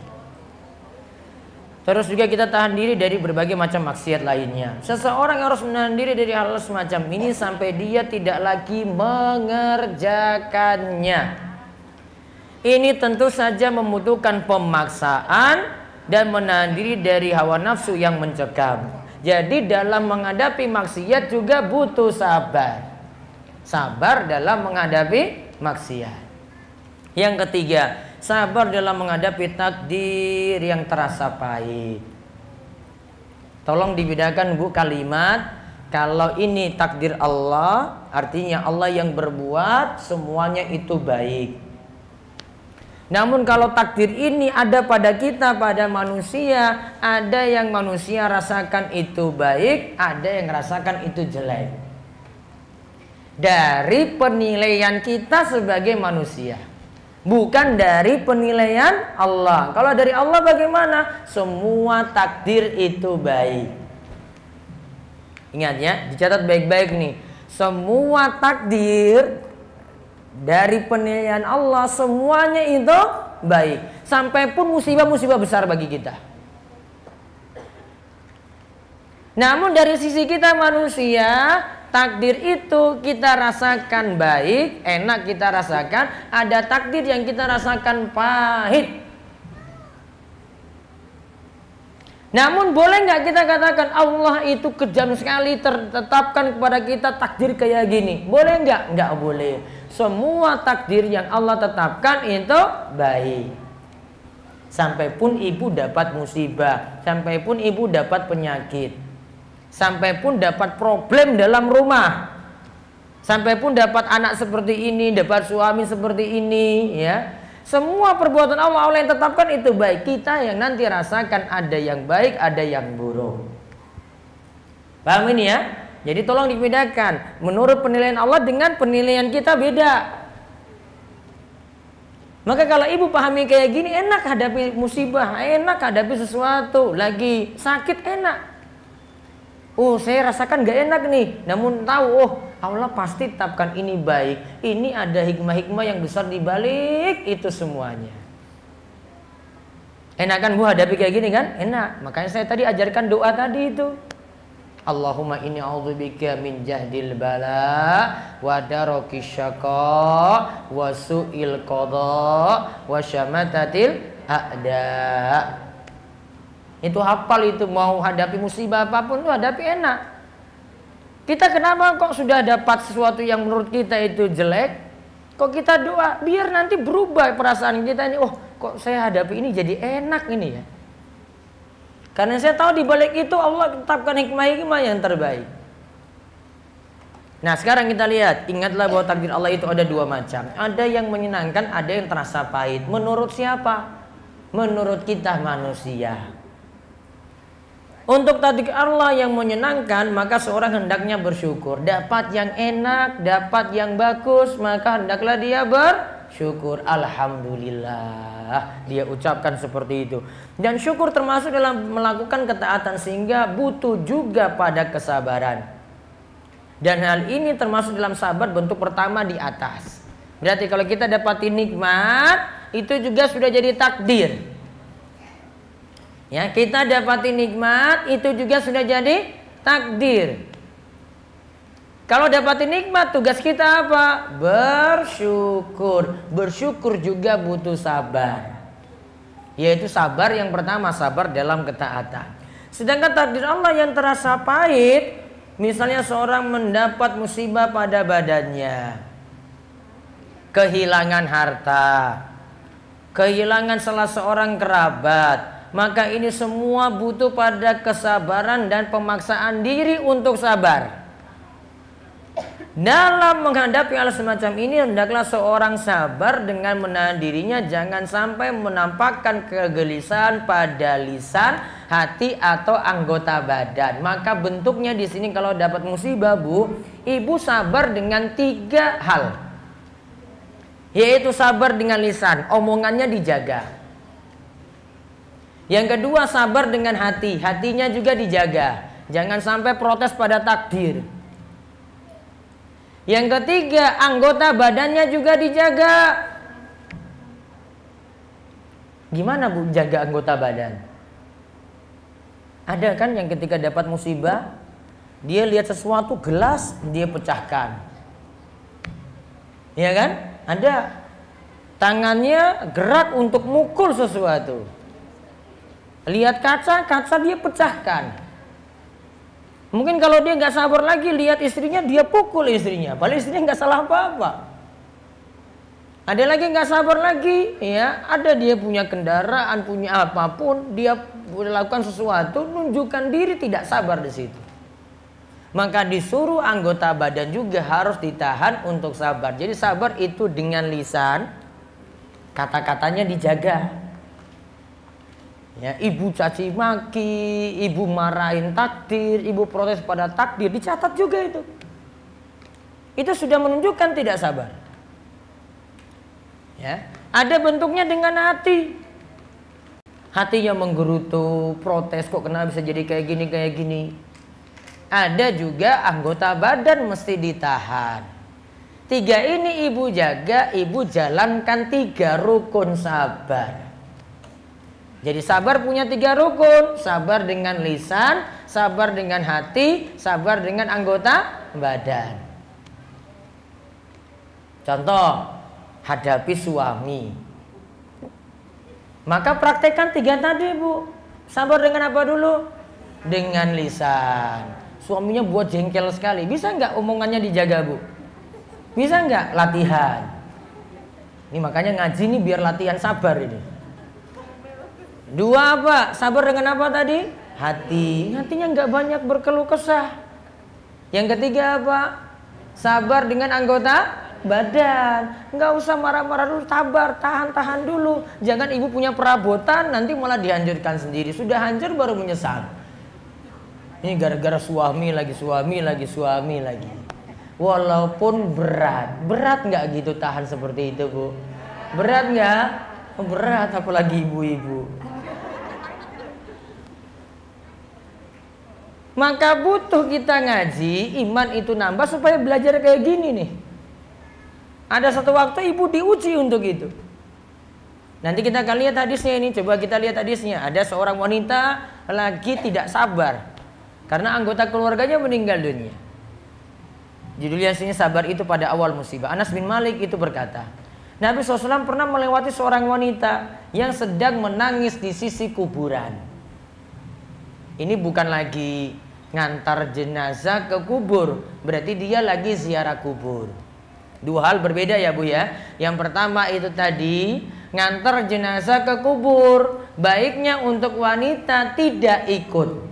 Terus juga kita tahan diri dari berbagai macam maksiat lainnya. Seseorang harus menahan diri dari hal semacam ini sampai dia tidak lagi mengerjakannya. Ini tentu saja membutuhkan pemaksaan dan menahan diri dari hawa nafsu yang mencekam. Jadi dalam menghadapi maksiat juga butuh sabar. Sabar dalam menghadapi maksiat. Yang ketiga, sabar dalam menghadapi takdir yang terasa pahit. Tolong dibedakan Bu kalimat. Kalau ini takdir Allah, artinya Allah yang berbuat, semuanya itu baik. Namun kalau takdir ini ada pada kita, pada manusia, ada yang manusia rasakan itu baik, ada yang rasakan itu jelek. Dari penilaian kita sebagai manusia, bukan dari penilaian Allah. Kalau dari Allah bagaimana? Semua takdir itu baik. Ingat ya, dicatat baik-baik nih. Semua takdir dari penilaian Allah, semuanya itu baik. Sampai pun musibah-musibah besar bagi kita. Namun dari sisi kita manusia, takdir itu kita rasakan baik, enak kita rasakan. Ada takdir yang kita rasakan pahit. Namun boleh nggak kita katakan Allah itu kejam sekali, tertetapkan kepada kita takdir kayak gini? Boleh nggak? Nggak boleh. Semua takdir yang Allah tetapkan itu baik. Sampai pun ibu dapat musibah, sampai pun ibu dapat penyakit, sampai pun dapat problem dalam rumah, sampai pun dapat anak seperti ini, dapat suami seperti ini, ya. Semua perbuatan Allah yang tetapkan itu baik. Kita yang nanti rasakan ada yang baik, ada yang buruk. Paham ini ya? Jadi tolong dibedakan. Menurut penilaian Allah dengan penilaian kita beda. Maka kalau ibu pahami kayak gini, enak hadapi musibah, enak hadapi sesuatu. Lagi sakit enak. Oh saya rasakan gak enak nih. Namun tahu, oh Allah pasti tetapkan ini baik. Ini ada hikmah-hikmah yang besar di balik itu semuanya. Enak kan Bu hadapi kayak gini kan? Enak. Makanya saya tadi ajarkan doa tadi itu. Allahumma inni a'udzubika min jahdil bala wa daraki syaqa wa su'il qada wa syamatatil a'da. Itu hafal itu, mau hadapi musibah apapun itu hadapi enak. Kita kenapa kok sudah dapat sesuatu yang menurut kita itu jelek, kok kita doa biar nanti berubah perasaan kita ini. Oh kok saya hadapi ini jadi enak ini ya. Karena saya tahu di balik itu Allah tetapkan hikmah-hikmah yang terbaik. Nah sekarang kita lihat, ingatlah bahwa takdir Allah itu ada dua macam. Ada yang menyenangkan, ada yang terasa pahit. Menurut siapa? Menurut kita manusia. Untuk takdir Allah yang menyenangkan, maka seorang hendaknya bersyukur. Dapat yang enak, dapat yang bagus, maka hendaklah dia bersyukur. Alhamdulillah, dia ucapkan seperti itu. Dan syukur termasuk dalam melakukan ketaatan, sehingga butuh juga pada kesabaran. Dan hal ini termasuk dalam sabar bentuk pertama di atas. Berarti kalau kita dapatin nikmat, itu juga sudah jadi takdir. Ya, kita dapatin nikmat itu juga sudah jadi takdir. Kalau dapatin nikmat, tugas kita apa? Bersyukur. Bersyukur juga butuh sabar. Yaitu sabar yang pertama, sabar dalam ketaatan. Sedangkan takdir Allah yang terasa pahit, misalnya seorang mendapat musibah pada badannya, kehilangan harta, kehilangan salah seorang kerabat, maka ini semua butuh pada kesabaran dan pemaksaan diri untuk sabar. Dalam menghadapi hal semacam ini, hendaklah seorang sabar dengan menahan dirinya, jangan sampai menampakkan kegelisahan pada lisan, hati atau anggota badan. Maka bentuknya di sini kalau dapat musibah, Bu, ibu sabar dengan 3 hal. Yaitu sabar dengan lisan, omongannya dijaga. Yang kedua, sabar dengan hati, hatinya juga dijaga. Jangan sampai protes pada takdir. Yang ketiga, anggota badannya juga dijaga. Gimana Bu jaga anggota badan? Ada kan yang ketika dapat musibah, dia lihat sesuatu gelas, dia pecahkan. Iya kan? Ada. Tangannya gerak untuk mukul sesuatu. Lihat kaca, kaca dia pecahkan. Mungkin kalau dia nggak sabar lagi lihat istrinya, dia pukul istrinya. Padahal istrinya nggak salah apa-apa. Ada lagi nggak sabar lagi, ya. Ada dia punya kendaraan, punya apapun, dia lakukan sesuatu, nunjukkan diri tidak sabar di situ. Maka disuruh anggota badan juga harus ditahan untuk sabar. Jadi sabar itu dengan lisan, kata-katanya dijaga. Ya, ibu caci maki, ibu marahin takdir, ibu protes pada takdir, dicatat juga itu. Itu sudah menunjukkan tidak sabar. Ya, ada bentuknya dengan hati. Hatinya menggerutu, protes, kok kenapa bisa jadi kayak gini, kayak gini. Ada juga anggota badan mesti ditahan. 3 ini ibu jaga, ibu jalankan 3 rukun sabar. Jadi sabar punya 3 rukun. Sabar dengan lisan, sabar dengan hati, sabar dengan anggota badan. Contoh, hadapi suami. Maka praktekkan 3 tadi, Bu. Sabar dengan apa dulu? Dengan lisan. Suaminya buat jengkel sekali. Bisa nggak omongannya dijaga, Bu? Bisa nggak? Latihan. Ini makanya ngaji nih biar latihan sabar ini. 2 apa? Sabar dengan apa tadi? Hati. Hatinya nggak banyak berkeluh kesah. Yang ketiga apa? Sabar dengan anggota badan. Nggak usah marah-marah dulu, sabar, tahan-tahan dulu. Jangan ibu punya perabotan nanti malah dihancurkan sendiri. Sudah hancur baru menyesal. Ini gara-gara suami lagi. Walaupun berat nggak gitu tahan seperti itu, Bu? Berat nggak? Berat, apalagi ibu-ibu. Maka butuh kita ngaji, iman itu nambah supaya belajar kayak gini nih. Ada satu waktu ibu diuji untuk itu. Nanti kita akan lihat hadisnya ini. Coba kita lihat hadisnya. Ada seorang wanita lagi tidak sabar karena anggota keluarganya meninggal dunia. Judulnya sini sabar itu pada awal musibah. Anas bin Malik itu berkata, Nabi SAW pernah melewati seorang wanita yang sedang menangis di sisi kuburan. Ini bukan lagi ngantar jenazah ke kubur, berarti dia lagi ziarah kubur. 2 hal berbeda ya, Bu ya. Yang pertama itu tadi ngantar jenazah ke kubur, baiknya untuk wanita tidak ikut.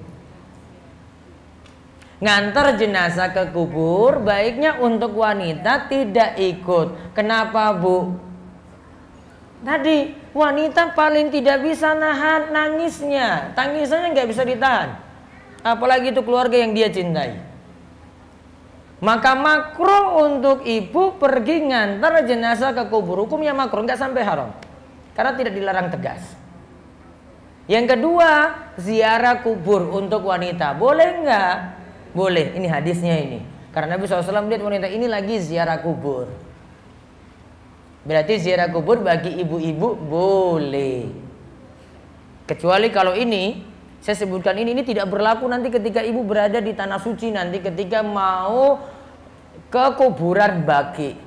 Ngantar jenazah ke kubur, baiknya untuk wanita tidak ikut. Kenapa, Bu? Tadi wanita paling tidak bisa nahan nangisnya, tangisannya nggak bisa ditahan. Apalagi itu keluarga yang dia cintai. Maka makruh untuk ibu pergi ngantar jenazah ke kubur. Hukumnya makruh, nggak sampai haram, karena tidak dilarang tegas. Yang kedua, ziarah kubur untuk wanita. Boleh nggak? Boleh. Ini hadisnya ini. Karena Nabi SAW lihat wanita ini lagi ziarah kubur. Berarti ziarah kubur bagi ibu-ibu boleh. Kecuali kalau ini, saya sebutkan ini tidak berlaku nanti ketika ibu berada di tanah suci, nanti ketika mau ke kuburan Baqi.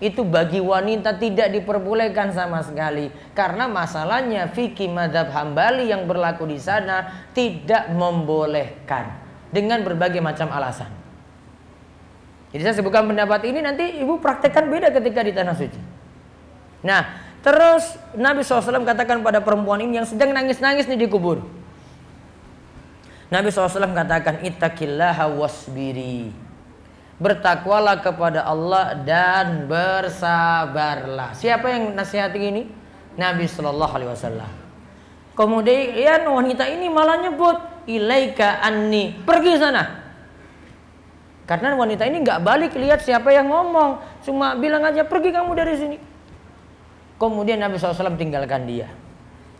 itu bagi wanita tidak diperbolehkan sama sekali. Karena masalahnya fikih mazhab Hambali yang berlaku di sana tidak membolehkan dengan berbagai macam alasan. Jadi saya sebutkan pendapat ini, nanti ibu praktekkan beda ketika di tanah suci. Nah, terus Nabi SAW katakan pada perempuan ini yang sedang nangis-nangis nih di kubur. Nabi SAW katakan, ittaqillaha wasbiri. Bertakwalah kepada Allah dan bersabarlah. Siapa yang nasihati ini? Nabi Shallallahu Alaihi Wasallam. Kemudian wanita ini malah nyebut, ilaika anni, pergi sana. Karena wanita ini nggak balik lihat siapa yang ngomong, cuma bilang aja pergi kamu dari sini. Kemudian Nabi SAW tinggalkan dia.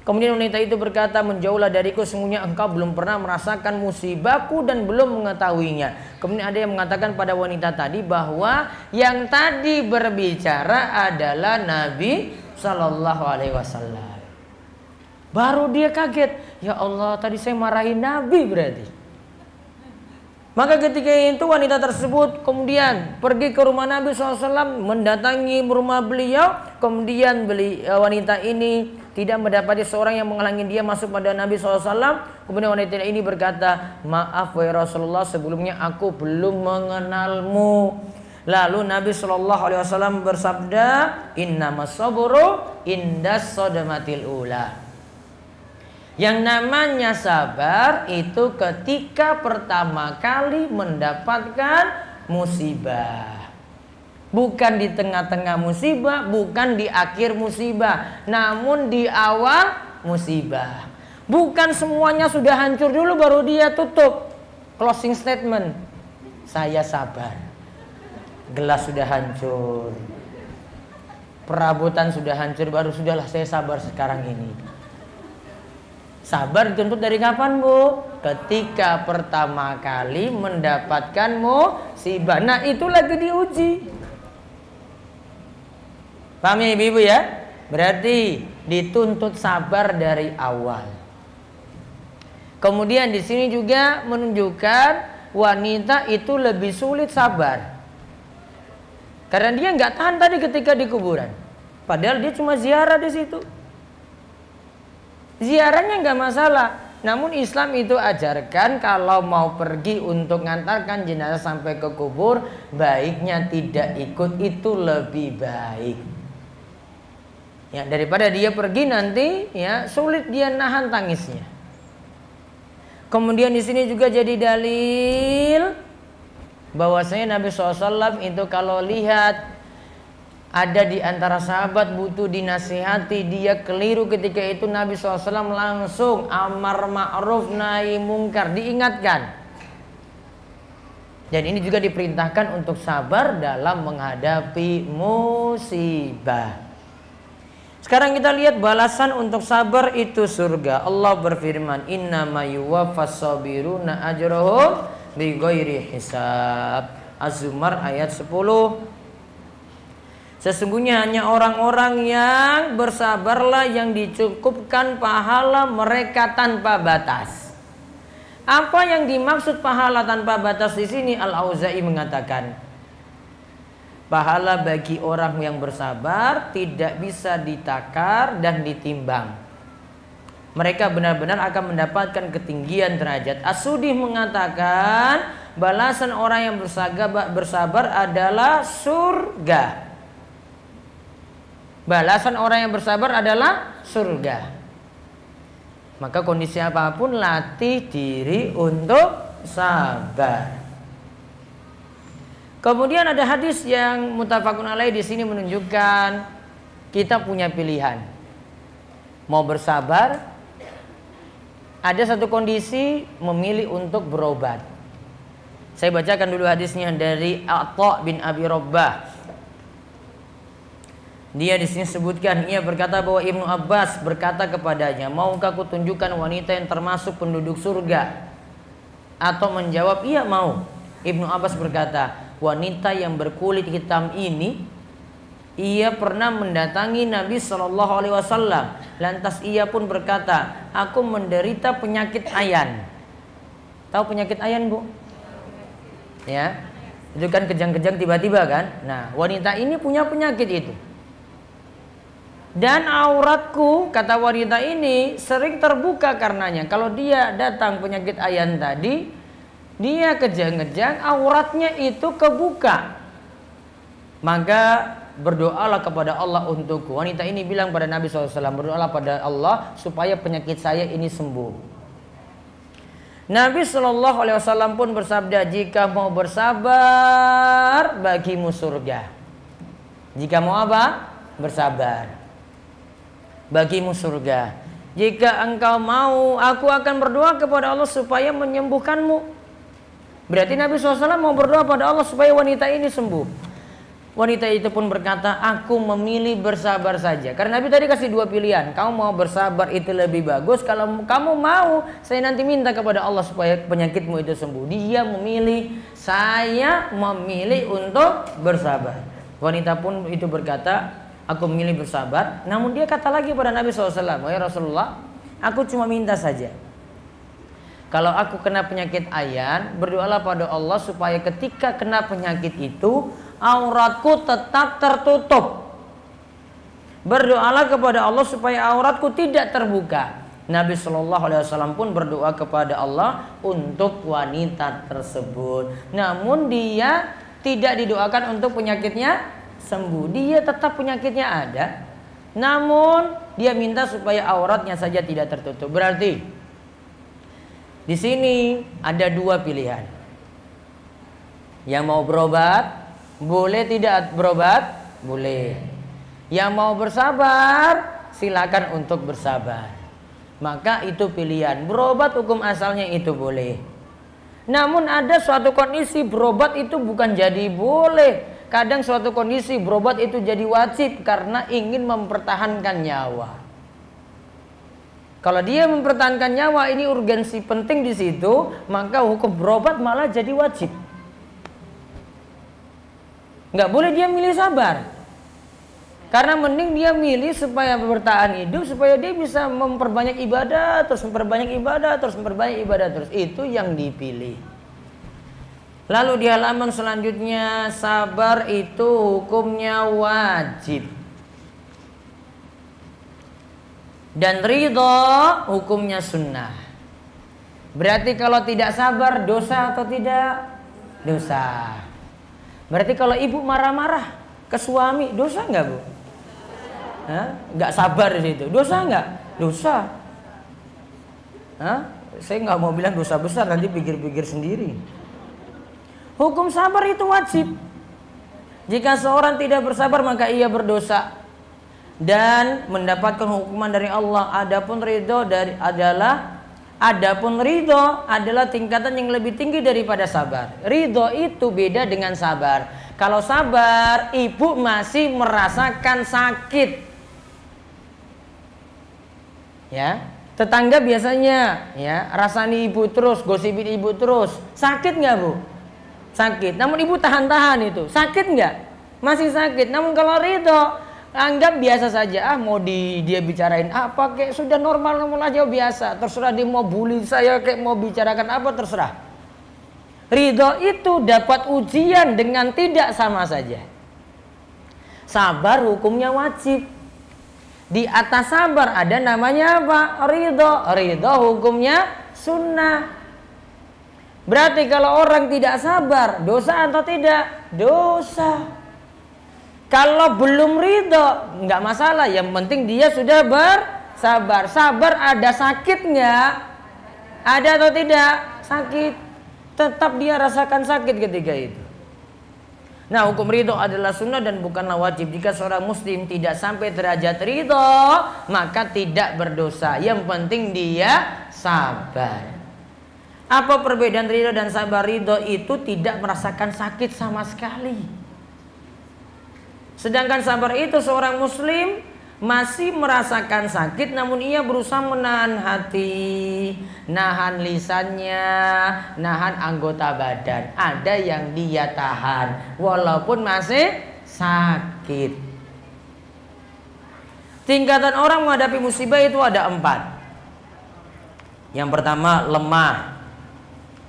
Kemudian wanita itu berkata, menjauhlah dariku, sesungguhnya engkau belum pernah merasakan musibahku dan belum mengetahuinya. Kemudian ada yang mengatakan pada wanita tadi bahwa yang tadi berbicara adalah Nabi Shallallahu Alaihi Wasallam. Baru dia kaget, ya Allah, tadi saya marahin Nabi berarti. Maka ketika itu wanita tersebut kemudian pergi ke rumah Nabi SAW, mendatangi rumah beliau. Kemudian wanita ini tidak mendapati seorang yang menghalangi dia masuk pada Nabi SAW. Kemudian wanita ini berkata, maaf wahai Rasulullah, sebelumnya aku belum mengenalmu. Lalu Nabi SAW bersabda, innamas sabru indas sodamatil ula. Yang namanya sabar itu ketika pertama kali mendapatkan musibah. Bukan di tengah-tengah musibah, bukan di akhir musibah, namun di awal musibah. Bukan semuanya sudah hancur dulu baru dia tutup closing statement, saya sabar. Gelas sudah hancur, perabotan sudah hancur, baru sudahlah saya sabar sekarang ini. Sabar dituntut dari kapan, Bu? Ketika pertama kali mendapatkan musibah. Nah, itu lagi diuji. Paham ya Ibu ya? Berarti dituntut sabar dari awal. Kemudian di sini juga menunjukkan wanita itu lebih sulit sabar. Karena dia nggak tahan tadi ketika di kuburan. Padahal dia cuma ziarah di situ. Ziarahnya nggak masalah, namun Islam itu ajarkan kalau mau pergi untuk ngantarkan jenazah sampai ke kubur, baiknya tidak ikut, itu lebih baik. Ya, daripada dia pergi nanti ya sulit dia nahan tangisnya. Kemudian di sini juga jadi dalil bahwasanya Nabi SAW itu kalau lihat ada di antara sahabat butuh dinasihati, dia keliru ketika itu, Nabi SAW langsung amar ma'ruf nahi mungkar, diingatkan. Dan ini juga diperintahkan untuk sabar dalam menghadapi musibah. Sekarang kita lihat balasan untuk sabar itu surga. Allah berfirman, innama yuwaffas sabiruna ajrahum bighairi hisab. Az-Zumar ayat 10. Sesungguhnya hanya orang-orang yang bersabarlah yang dicukupkan pahala mereka tanpa batas. Apa yang dimaksud pahala tanpa batas di sini? Al-Auza'i mengatakan, pahala bagi orang yang bersabar tidak bisa ditakar dan ditimbang. Mereka benar-benar akan mendapatkan ketinggian derajat. As-Sudi mengatakan, balasan orang yang bersabar adalah surga. Balasan orang yang bersabar adalah surga. Maka kondisi apapun latih diri untuk sabar. Kemudian ada hadis yang muttafaqun alaih di sini menunjukkan kita punya pilihan. Mau bersabar, ada satu kondisi memilih untuk berobat. Saya bacakan dulu hadisnya dari Atha bin Abi Rabbah. Dia di sini sebutkan, ia berkata bahwa Ibnu Abbas berkata kepadanya, maukah aku tunjukkan wanita yang termasuk penduduk surga? Atau menjawab, iya mau. Ibnu Abbas berkata, wanita yang berkulit hitam ini, ia pernah mendatangi Nabi SAW. Lantas ia pun berkata, aku menderita penyakit ayan. Tahu penyakit ayan, Bu? Ya. Itu kan kejang-kejang tiba-tiba kan. Nah, wanita ini punya penyakit itu. Dan auratku, kata wanita ini, sering terbuka karenanya. Kalau dia datang penyakit ayan tadi, dia kejang-kejang, auratnya itu kebuka. Maka berdoalah kepada Allah untukku. Wanita ini bilang pada Nabi SAW, berdoalah pada Allah supaya penyakit saya ini sembuh. Nabi SAW pun bersabda, jika mau bersabar, bagimu surga. Jika mau apa? Bersabar, bagimu surga. Jika engkau mau, aku akan berdoa kepada Allah supaya menyembuhkanmu. Berarti Nabi SAW mau berdoa pada Allah supaya wanita ini sembuh. Wanita itu pun berkata, aku memilih bersabar saja. Karena Nabi tadi kasih dua pilihan. Kamu mau bersabar itu lebih bagus. Kalau kamu mau, saya nanti minta kepada Allah supaya penyakitmu itu sembuh. Dia memilih, saya memilih untuk bersabar. Wanita pun itu berkata, aku memilih bersabar. Namun dia kata lagi pada Nabi SAW, ya Rasulullah, aku cuma minta saja. Kalau aku kena penyakit ayan, berdoalah pada Allah supaya ketika kena penyakit itu, auratku tetap tertutup. Berdoalah kepada Allah supaya auratku tidak terbuka. Nabi SAW pun berdoa kepada Allah untuk wanita tersebut. Namun dia tidak didoakan untuk penyakitnya sembuh. Dia tetap penyakitnya ada. Namun dia minta supaya auratnya saja tidak tertutup. Berarti di sini ada dua pilihan. Yang mau berobat, boleh tidak berobat? Boleh. Yang mau bersabar, silakan untuk bersabar. Maka itu pilihan. Berobat hukum asalnya itu boleh. Namun ada suatu kondisi berobat itu bukan jadi boleh. Kadang suatu kondisi berobat itu jadi wajib karena ingin mempertahankan nyawa. Kalau dia mempertahankan nyawa, ini urgensi penting di situ, maka hukum berobat malah jadi wajib. Nggak boleh dia milih sabar. Karena mending dia milih supaya bertahan hidup, supaya dia bisa memperbanyak ibadah, terus memperbanyak ibadah, terus memperbanyak ibadah terus. Itu yang dipilih. Lalu di halaman selanjutnya, sabar itu hukumnya wajib. Dan ridho hukumnya sunnah. Berarti kalau tidak sabar dosa atau tidak? Dosa. Berarti kalau ibu marah-marah ke suami, dosa nggak bu? Nggak sabar di situ, dosa nggak? Dosa. Saya nggak mau bilang dosa besar, nanti pikir-pikir sendiri. Hukum sabar itu wajib. Jika seorang tidak bersabar maka ia berdosa dan mendapatkan hukuman dari Allah. Adapun ridho adalah tingkatan yang lebih tinggi daripada sabar. Ridho itu beda dengan sabar. Kalau sabar, ibu masih merasakan sakit. Ya, tetangga biasanya ya rasani ibu terus, gosipin ibu terus. Sakit nggak bu? Sakit. Namun ibu tahan-tahan itu. Sakit nggak? Masih sakit. Namun kalau ridho, anggap biasa saja. Mau dia bicarain apa kayak sudah normal aja biasa. Terserah dia mau bully saya kayak mau bicarakan apa terserah. Ridho itu dapat ujian dengan tidak sama saja. Sabar hukumnya wajib. Di atas sabar ada namanya apa? Ridho. Ridho hukumnya sunnah. Berarti kalau orang tidak sabar, dosa atau tidak? Dosa. Kalau belum ridho, nggak masalah. Yang penting dia sudah bersabar. Sabar ada sakit nggak? Ada atau tidak? Sakit. Tetap dia rasakan sakit ketika itu. Nah, hukum ridho adalah sunnah dan bukanlah wajib. Jika seorang muslim tidak sampai derajat ridho, maka tidak berdosa. Yang penting dia sabar. Apa perbedaan ridho dan sabar? Ridho itu tidak merasakan sakit sama sekali. Sedangkan sabar itu seorang muslim masih merasakan sakit, namun ia berusaha menahan hati, nahan lisannya, nahan anggota badan. Ada yang dia tahan walaupun masih sakit. Tingkatan orang menghadapi musibah itu ada 4. Yang pertama lemah,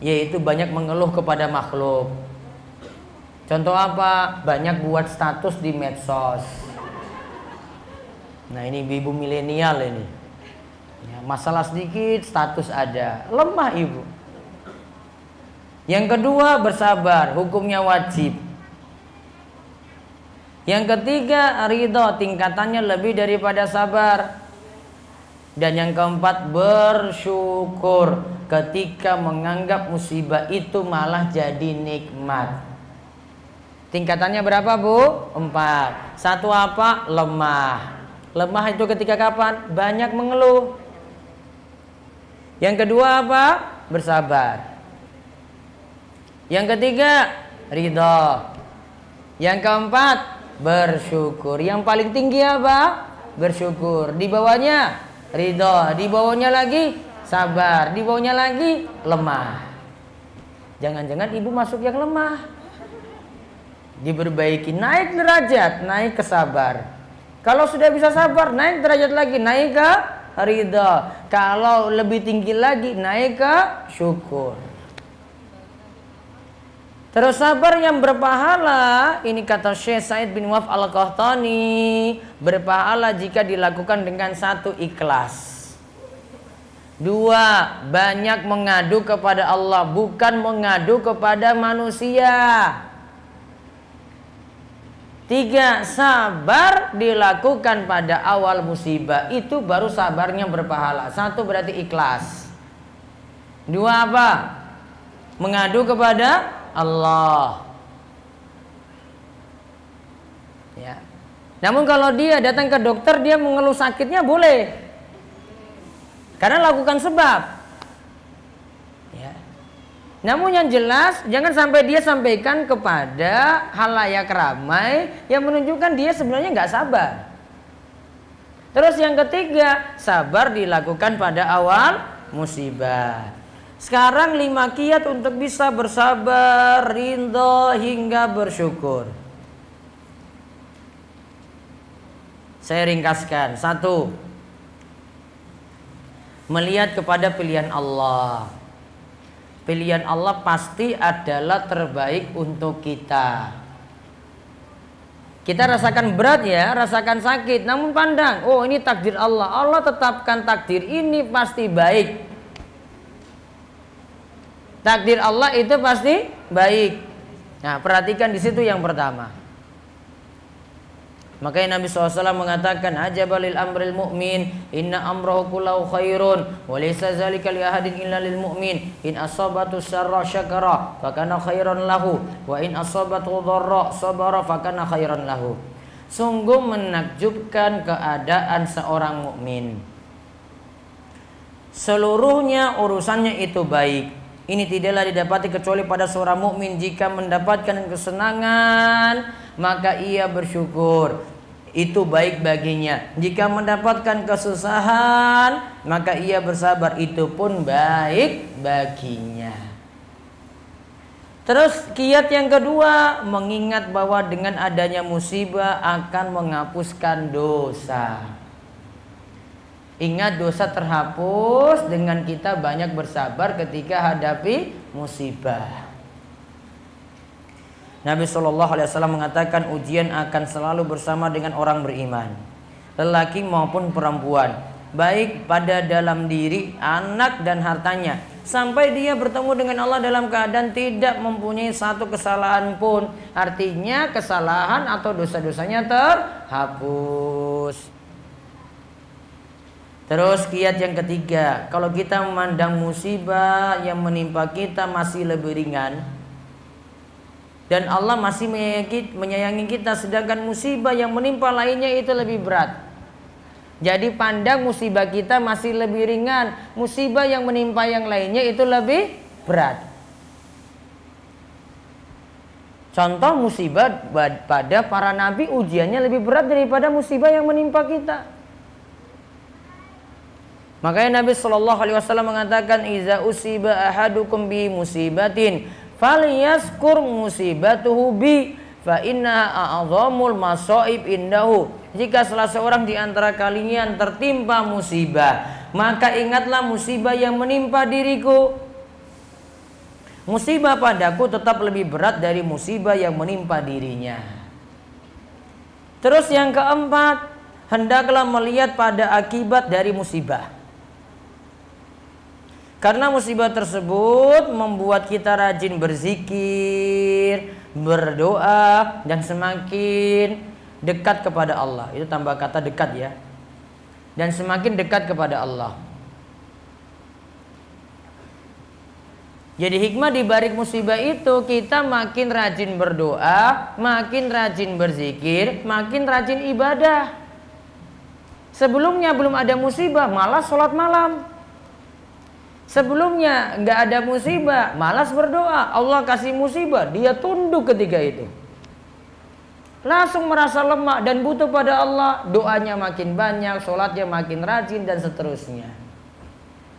yaitu banyak mengeluh kepada makhluk. Contoh apa? Banyak buat status di medsos. Nah ini ibu milenial ini ya, masalah sedikit status ada, lemah ibu. Yang kedua bersabar, hukumnya wajib. Yang ketiga ridho, tingkatannya lebih daripada sabar. Dan yang keempat bersyukur, ketika menganggap musibah itu malah jadi nikmat. Tingkatannya berapa bu? 4. Satu apa? Lemah. Lemah itu ketika kapan? Banyak mengeluh. Yang kedua apa? Bersabar. Yang ketiga ridho. Yang keempat bersyukur. Yang paling tinggi apa? Bersyukur. Di bawahnya ridho. Di bawahnya lagi sabar. Di bawahnya lagi lemah. Jangan-jangan ibu masuk yang lemah. Diperbaiki, naik derajat, naik ke sabar. Kalau sudah bisa sabar, naik derajat lagi, naik ke ridha. Kalau lebih tinggi lagi, naik ke syukur. Terus sabar yang berpahala, ini kata Syekh Said bin Waf Al-Qahtani, berpahala jika dilakukan dengan 1 ikhlas. 2, banyak mengadu kepada Allah, bukan mengadu kepada manusia. 3, sabar dilakukan pada awal musibah, itu baru sabarnya berpahala. 1 berarti ikhlas. 2 apa? Mengadu kepada Allah. Ya. Namun kalau dia datang ke dokter, dia mengeluh sakitnya boleh, karena lakukan sebab. Namun yang jelas jangan sampai dia sampaikan kepada halayak ramai yang menunjukkan dia sebenarnya nggak sabar. Terus yang ketiga, sabar dilakukan pada awal musibah. Sekarang 5 kiat untuk bisa bersabar, ridho hingga bersyukur. Saya ringkaskan. 1, melihat kepada pilihan Allah. Pilihan Allah pasti adalah terbaik untuk kita. Kita rasakan berat ya, rasakan sakit, namun pandang, oh ini takdir Allah. Allah tetapkan takdir ini pasti baik. Takdir Allah itu pasti baik. Nah, perhatikan di situ yang pertama. Makanya Nabi SAW mengatakan, ajabalil amril mu'min, inna amrahu kullahu khairun, wa laysa zalika li ahadin illa lil mu'min, in asabatu syarra syakara fakana khairan lahu, wa in asabatu dharra sabara fakana khairan lahu. Sungguh menakjubkan keadaan seorang mukmin, seluruhnya urusannya itu baik. Ini tidaklah didapati kecuali pada seorang mukmin. Jika mendapatkan kesenangan, maka ia bersyukur, itu baik baginya. Jika mendapatkan kesusahan, maka ia bersabar, itu pun baik baginya. Terus kiat yang kedua, mengingat bahwa dengan adanya musibah akan menghapuskan dosa. Ingat, dosa terhapus dengan kita banyak bersabar ketika hadapi musibah. Nabi SAW mengatakan ujian akan selalu bersama dengan orang beriman, lelaki maupun perempuan, baik pada dalam diri, anak dan hartanya, sampai dia bertemu dengan Allah dalam keadaan tidak mempunyai satu kesalahan pun. Artinya kesalahan atau dosa-dosanya terhapus. Terus kiat yang ketiga, kalau kita memandang musibah yang menimpa kita masih lebih ringan dan Allah masih menyayangi kita, sedangkan musibah yang menimpa lainnya itu lebih berat. Jadi pandang musibah kita masih lebih ringan, musibah yang menimpa yang lainnya itu lebih berat. Contoh musibah pada para nabi ujiannya lebih berat daripada musibah yang menimpa kita. Makanya Nabi SAW mengatakan, iza usiba ahadukum bi musibatin falyaskur musibatuhu bi fa inna a'zamul masaib indahu. Jika salah seorang di antara kalian tertimpa musibah, maka ingatlah musibah yang menimpa diriku. Musibah padaku tetap lebih berat dari musibah yang menimpa dirinya. Terus yang keempat, hendaklah melihat pada akibat dari musibah. Karena musibah tersebut membuat kita rajin berzikir, berdoa, dan semakin dekat kepada Allah. Itu tambah kata dekat ya. Dan semakin dekat kepada Allah. Jadi hikmah di balik musibah itu, kita makin rajin berdoa, makin rajin berzikir, makin rajin ibadah. Sebelumnya belum ada musibah, malas sholat malam. Sebelumnya nggak ada musibah, malas berdoa. Allah kasih musibah, dia tunduk ketika itu. Langsung merasa lemah dan butuh pada Allah. Doanya makin banyak, sholatnya makin rajin, dan seterusnya.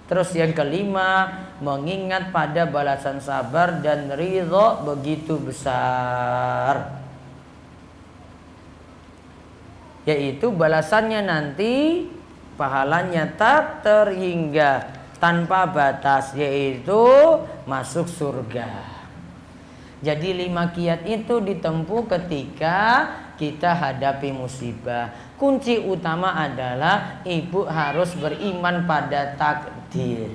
Terus yang kelima, mengingat pada balasan sabar dan ridho begitu besar. Yaitu balasannya nanti, pahalanya tak terhingga, tanpa batas, yaitu masuk surga. Jadi 5 kiat itu ditempuh ketika kita hadapi musibah. Kunci utama adalah ibu harus beriman pada takdir.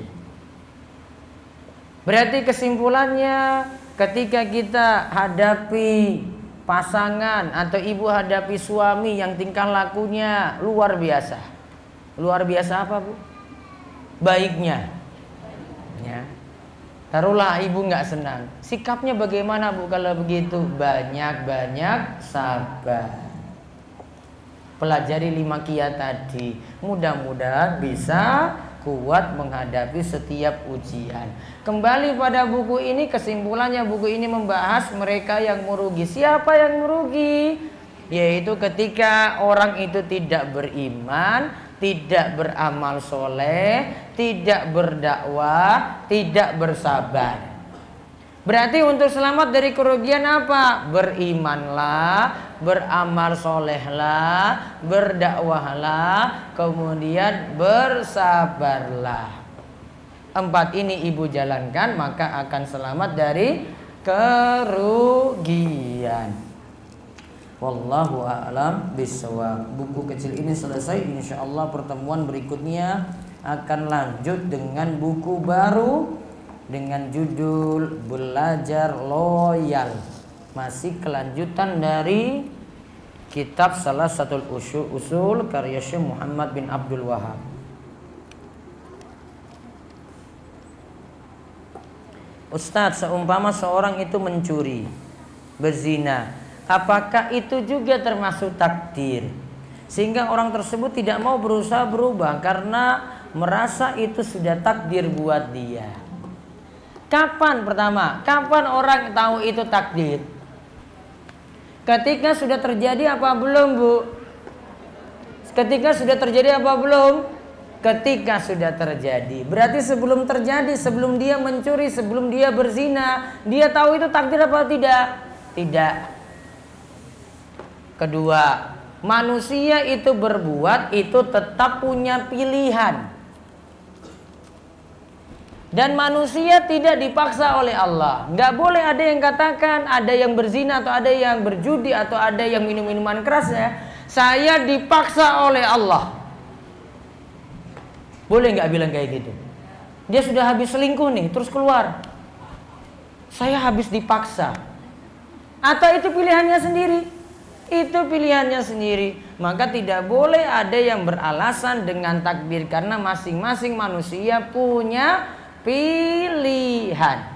Berarti kesimpulannya, ketika kita hadapi pasangan atau ibu hadapi suami yang tingkah lakunya luar biasa. Luar biasa apa, Bu? Baiknya. Ya. Taruhlah ibu nggak senang. Sikapnya bagaimana, Bu, kalau begitu? Banyak-banyak sabar. Pelajari 5 kiat tadi. Mudah-mudahan bisa kuat menghadapi setiap ujian. Kembali pada buku ini, kesimpulannya buku ini membahas mereka yang merugi. Siapa yang merugi? Yaitu ketika orang itu tidak beriman, tidak beramal soleh, tidak berdakwah, tidak bersabar. Berarti untuk selamat dari kerugian apa? Berimanlah, beramal solehlah, berdakwahlah, kemudian bersabarlah. 4 ini ibu jalankan, maka akan selamat dari kerugian. Wallahu a'lam bishawab. Buku kecil ini selesai. Insyaallah pertemuan berikutnya akan lanjut dengan buku baru dengan judul Belajar Loyal. Masih kelanjutan dari kitab Salah Satu Usul karya Syekh Muhammad bin Abdul Wahab. Ustadz, seumpama seorang itu mencuri, berzina, apakah itu juga termasuk takdir? Sehingga orang tersebut tidak mau berusaha berubah karena merasa itu sudah takdir buat dia. Kapan pertama? Kapan orang tahu itu takdir? Ketika sudah terjadi apa belum, Bu? Ketika sudah terjadi apa belum? Ketika sudah terjadi. Berarti sebelum terjadi, sebelum dia mencuri, sebelum dia berzina, dia tahu itu takdir apa tidak? Tidak. Kedua, manusia itu berbuat itu tetap punya pilihan. Dan manusia tidak dipaksa oleh Allah. Nggak boleh ada yang katakan, ada yang berzina atau ada yang berjudi atau ada yang minum minuman keras ya, saya dipaksa oleh Allah. Boleh nggak bilang kayak gitu? Dia sudah habis selingkuh nih, terus keluar, saya habis dipaksa. Atau itu pilihannya sendiri? Itu pilihannya sendiri. Maka tidak boleh ada yang beralasan dengan takdir, karena masing-masing manusia punya pilihan.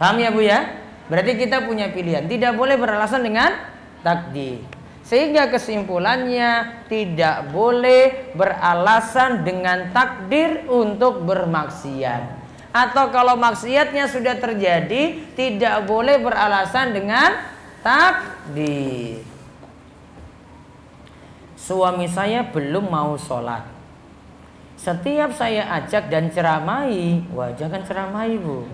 Paham ya, Bu ya? Berarti kita punya pilihan. Tidak boleh beralasan dengan takdir. Sehingga kesimpulannya, tidak boleh beralasan dengan takdir untuk bermaksiat. Atau kalau maksiatnya sudah terjadi, tidak boleh beralasan dengan takdir. Suami saya belum mau sholat. Setiap saya ajak dan ceramai, wah jangan ceramai, Bu.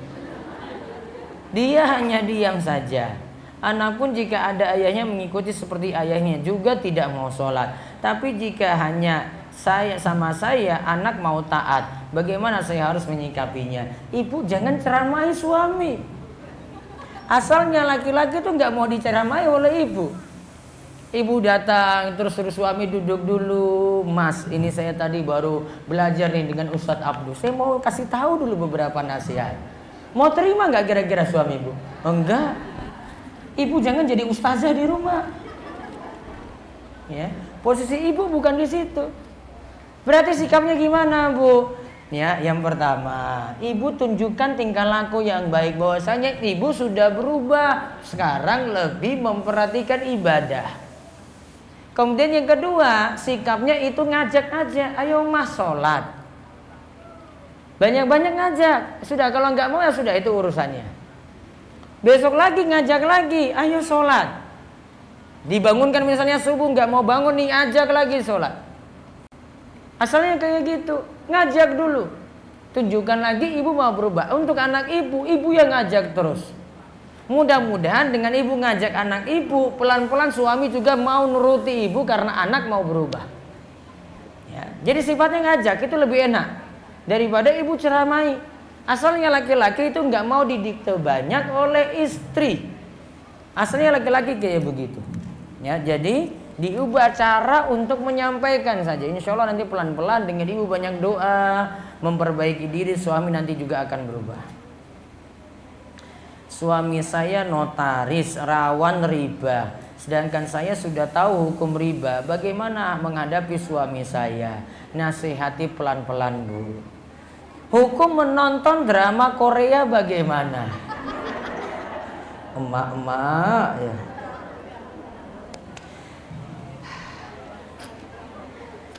Dia hanya diam saja. Anak pun jika ada ayahnya mengikuti seperti ayahnya juga tidak mau sholat. Tapi jika hanya saya sama saya, anak mau taat. Bagaimana saya harus menyikapinya? Ibu jangan ceramahi suami. Asalnya laki-laki tuh nggak mau diceramahi oleh ibu. Ibu datang terus suruh suami duduk dulu. Mas, ini saya tadi baru belajar nih dengan Ustadz Abdul. Saya mau kasih tahu dulu beberapa nasihat. Mau terima nggak kira-kira suami ibu? Enggak. Ibu jangan jadi ustazah di rumah. Ya, posisi ibu bukan di situ. Berarti sikapnya gimana, Bu? Ya, yang pertama, ibu tunjukkan tingkah laku yang baik, bahwasanya ibu sudah berubah. Sekarang lebih memperhatikan ibadah. Kemudian yang kedua, sikapnya itu ngajak aja, ayo mas sholat. Banyak-banyak ngajak. Sudah, kalau nggak mau ya sudah, itu urusannya. Besok lagi ngajak lagi, ayo sholat. Dibangunkan misalnya subuh, nggak mau bangun nih, ajak lagi sholat. Asalnya kayak gitu, ngajak dulu. Tunjukkan lagi ibu mau berubah. Untuk anak ibu yang ngajak terus. Mudah-mudahan dengan ibu ngajak anak ibu, pelan-pelan suami juga mau nuruti ibu karena anak mau berubah. Ya, jadi sifatnya ngajak itu lebih enak daripada ibu ceramai. Asalnya laki-laki itu nggak mau didikte banyak oleh istri. Asalnya laki-laki kayak begitu. Ya, jadi diubah cara untuk menyampaikan saja. Insya Allah nanti pelan-pelan dengan ibu banyak doa, memperbaiki diri, suami nanti juga akan berubah. Suami saya notaris, rawan riba. Sedangkan saya sudah tahu hukum riba. Bagaimana menghadapi suami saya? Nasihati pelan-pelan, Bu. Hukum menonton drama Korea bagaimana? Emak-emak ya.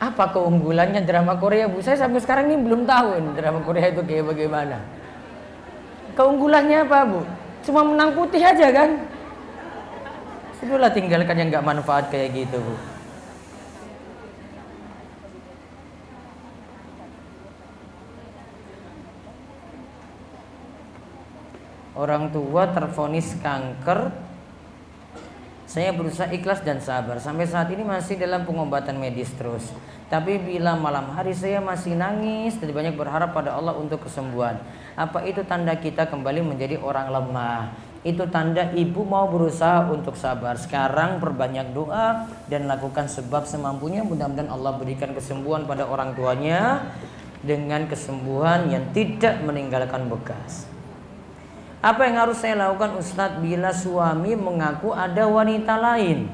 Apa keunggulannya drama Korea, Bu? Saya sampai sekarang ini belum tahu ini drama Korea itu kayak bagaimana. Keunggulannya apa, Bu? Cuma menang putih aja kan? Sudahlah, tinggalkan yang nggak manfaat kayak gitu, Bu. Orang tua tervonis kanker. Saya berusaha ikhlas dan sabar. Sampai saat ini masih dalam pengobatan medis terus. Tapi bila malam hari saya masih nangis dan banyak berharap pada Allah untuk kesembuhan. Apa itu tanda kita kembali menjadi orang lemah? Itu tanda ibu mau berusaha untuk sabar. Sekarang perbanyak doa dan lakukan sebab semampunya. Mudah-mudahan Allah berikan kesembuhan pada orang tuanya dengan kesembuhan yang tidak meninggalkan bekas. Apa yang harus saya lakukan, Ustadz, bila suami mengaku ada wanita lain?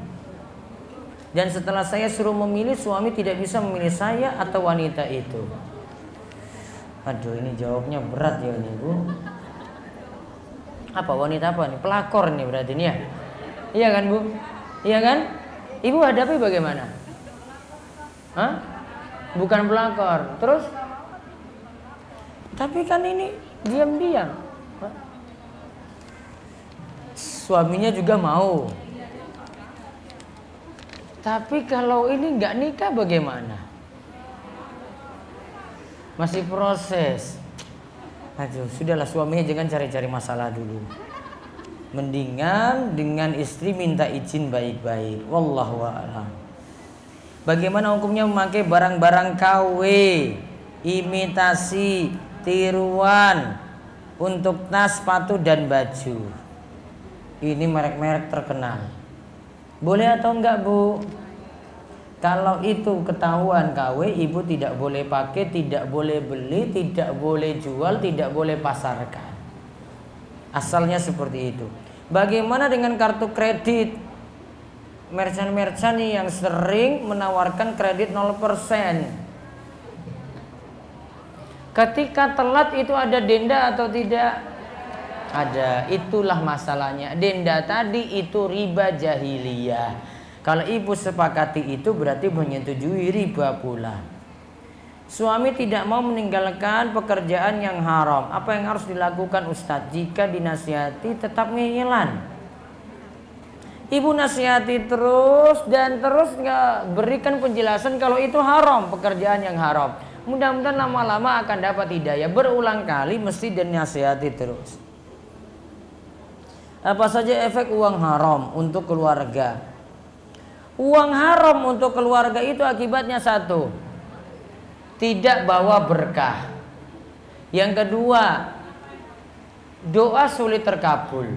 Dan setelah saya suruh memilih, suami tidak bisa memilih saya atau wanita itu. Aduh, ini jawabnya berat ya ini, Bu. Apa wanita apa nih? Pelakor nih berarti nih ya? Iya kan, Bu? Iya kan? Ibu hadapi bagaimana? Hah? Bukan pelakor. Terus? Tapi kan ini diam-diam. Suaminya juga mau. Tapi kalau ini nggak nikah bagaimana? Masih proses. Aduh, sudahlah, suaminya jangan cari-cari masalah dulu. Mendingan dengan istri minta izin baik-baik. Wallahu a'lam. Bagaimana hukumnya memakai barang-barang KW, imitasi, tiruan untuk tas, sepatu dan baju? Ini merek-merek terkenal. Boleh atau enggak, Bu? Kalau itu ketahuan KW, ibu tidak boleh pakai, tidak boleh beli, tidak boleh jual, tidak boleh pasarkan. Asalnya seperti itu. Bagaimana dengan kartu kredit? Merchant-merchant yang sering menawarkan kredit 0%. Ketika telat itu ada denda atau tidak? Ada. Itulah masalahnya. Denda tadi itu riba jahiliyah. Kalau ibu sepakati itu berarti menyetujui riba pula. Suami tidak mau meninggalkan pekerjaan yang haram. Apa yang harus dilakukan, Ustadz? Jika dinasihati tetap ngeyelan. Ibu nasihati terus dan terus nggak berikan penjelasan kalau itu haram, pekerjaan yang haram. Mudah-mudahan lama-lama akan dapat hidayah. Berulang kali mesti dinasihati terus. Apa saja efek uang haram untuk keluarga? Uang haram untuk keluarga itu akibatnya satu, tidak bawa berkah. Yang kedua, doa sulit terkabul.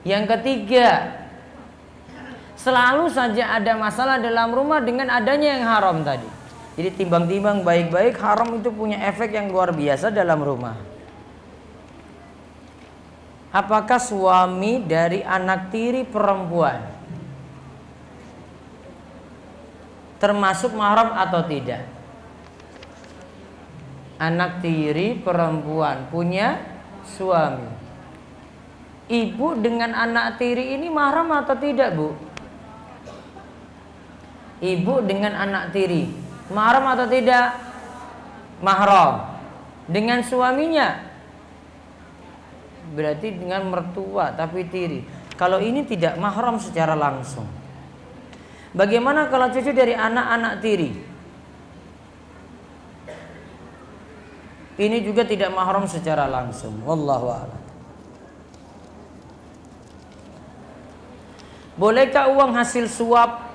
Yang ketiga, selalu saja ada masalah dalam rumah dengan adanya yang haram tadi. Jadi timbang-timbang baik-baik, haram itu punya efek yang luar biasa dalam rumah. Apakah suami dari anak tiri perempuan termasuk mahram atau tidak? Anak tiri perempuan punya suami. Ibu dengan anak tiri ini mahram atau tidak, Bu? Ibu dengan anak tiri mahram atau tidak? Mahram. Dengan suaminya berarti dengan mertua tapi tiri. Kalau ini tidak mahram secara langsung. Bagaimana kalau cucu dari anak-anak tiri? Ini juga tidak mahram secara langsung. Wallahu a'lam. Bolehkah uang hasil suap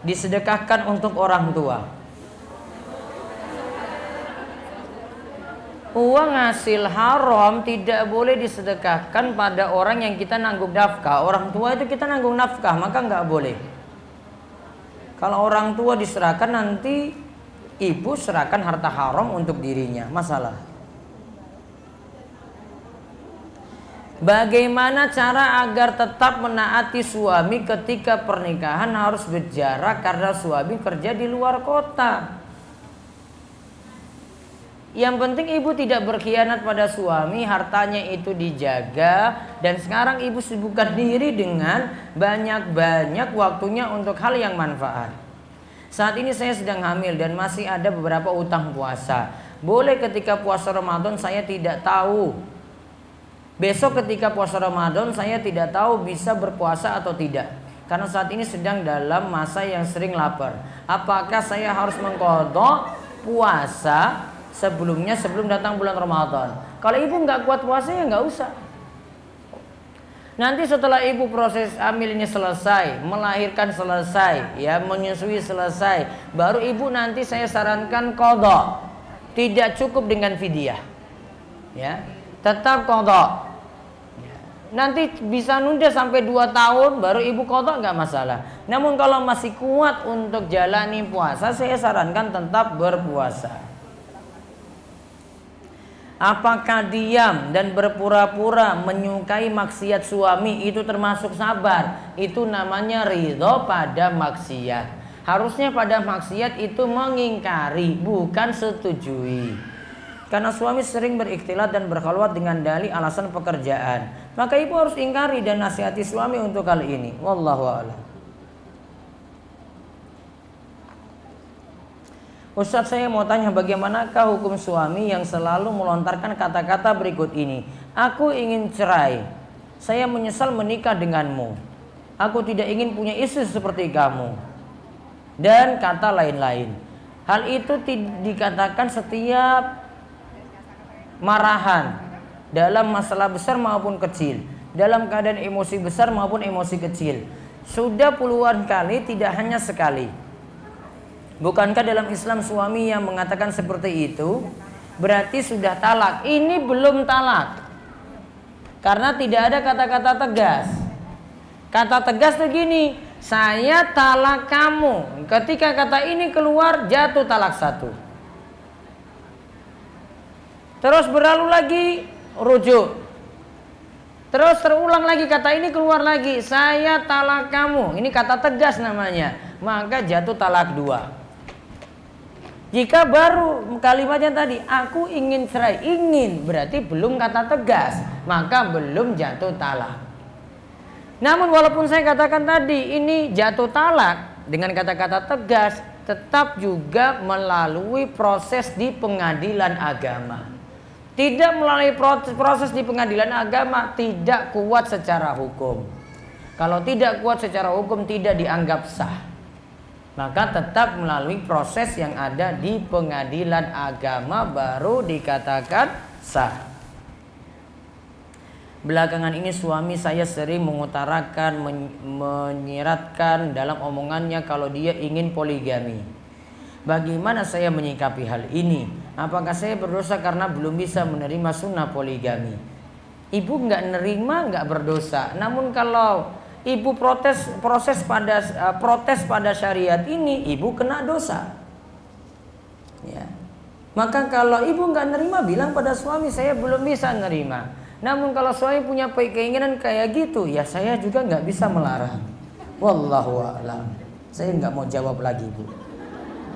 disedekahkan untuk orang tua? Uang hasil haram tidak boleh disedekahkan pada orang yang kita nanggung nafkah. Orang tua itu kita nanggung nafkah, maka nggak boleh. Kalau orang tua diserahkan, nanti ibu serahkan harta haram untuk dirinya. Masalah. Bagaimana cara agar tetap menaati suami ketika pernikahan harus berjarak karena suami kerja di luar kota? Yang penting ibu tidak berkhianat pada suami, hartanya itu dijaga, dan sekarang ibu sibukkan diri dengan banyak-banyak waktunya untuk hal yang manfaat. Saat ini saya sedang hamil dan masih ada beberapa utang puasa. Boleh ketika puasa Ramadan saya tidak tahu. Besok ketika puasa Ramadan saya tidak tahu bisa berpuasa atau tidak. Karena saat ini sedang dalam masa yang sering lapar. Apakah saya harus mengqadha puasa sebelumnya sebelum datang bulan Ramadan? Kalau ibu nggak kuat puasa ya nggak usah. Nanti setelah ibu proses hamilnya selesai, melahirkan selesai, ya menyusui selesai, baru ibu nanti saya sarankan qadha. Tidak cukup dengan fidyah. Ya, tetap qadha. Nanti bisa nunda sampai 2 tahun baru ibu qadha nggak masalah. Namun kalau masih kuat untuk jalani puasa, saya sarankan tetap berpuasa. Apakah diam dan berpura-pura menyukai maksiat suami itu termasuk sabar? Itu namanya ridho pada maksiat. Harusnya pada maksiat itu mengingkari, bukan setujui. Karena suami sering berikhtilat dan berkhalwat dengan dalih alasan pekerjaan, maka ibu harus ingkari dan nasihati suami untuk hal ini. Wallahu a'lam. Ustadz, saya mau tanya, bagaimanakah hukum suami yang selalu melontarkan kata-kata berikut ini? Aku ingin cerai. Saya menyesal menikah denganmu. Aku tidak ingin punya istri seperti kamu. Dan kata lain-lain. Hal itu dikatakan setiap marahan dalam masalah besar maupun kecil, dalam keadaan emosi besar maupun emosi kecil. Sudah puluhan kali, tidak hanya sekali. Bukankah dalam Islam suami yang mengatakan seperti itu berarti sudah talak? Ini belum talak, karena tidak ada kata-kata tegas. Kata tegas begini, saya talak kamu. Ketika kata ini keluar, jatuh talak 1. Terus berlalu lagi, rujuk. Terus terulang lagi, kata ini keluar lagi, saya talak kamu. Ini kata tegas namanya. Maka jatuh talak 2. Jika baru kalimatnya tadi, aku ingin cerai, ingin, berarti belum kata tegas, maka belum jatuh talak. Namun walaupun saya katakan tadi ini jatuh talak dengan kata-kata tegas, tetap juga melalui proses di pengadilan agama. Tidak melalui proses di pengadilan agama, tidak kuat secara hukum. Kalau tidak kuat secara hukum, tidak dianggap sah. Maka tetap melalui proses yang ada di pengadilan agama baru dikatakan sah. Belakangan ini suami saya sering mengutarakan, menyiratkan dalam omongannya kalau dia ingin poligami. Bagaimana saya menyikapi hal ini? Apakah saya berdosa karena belum bisa menerima sunnah poligami? Ibu nggak nerima, nggak berdosa. Namun kalau ibu protes pada syariat ini, ibu kena dosa. Ya. Maka kalau ibu nggak nerima, bilang pada suami, saya belum bisa nerima. Namun kalau suami punya keinginan kayak gitu, ya saya juga nggak bisa melarang. Wallahu a'lam. Saya nggak mau jawab lagi, Bu.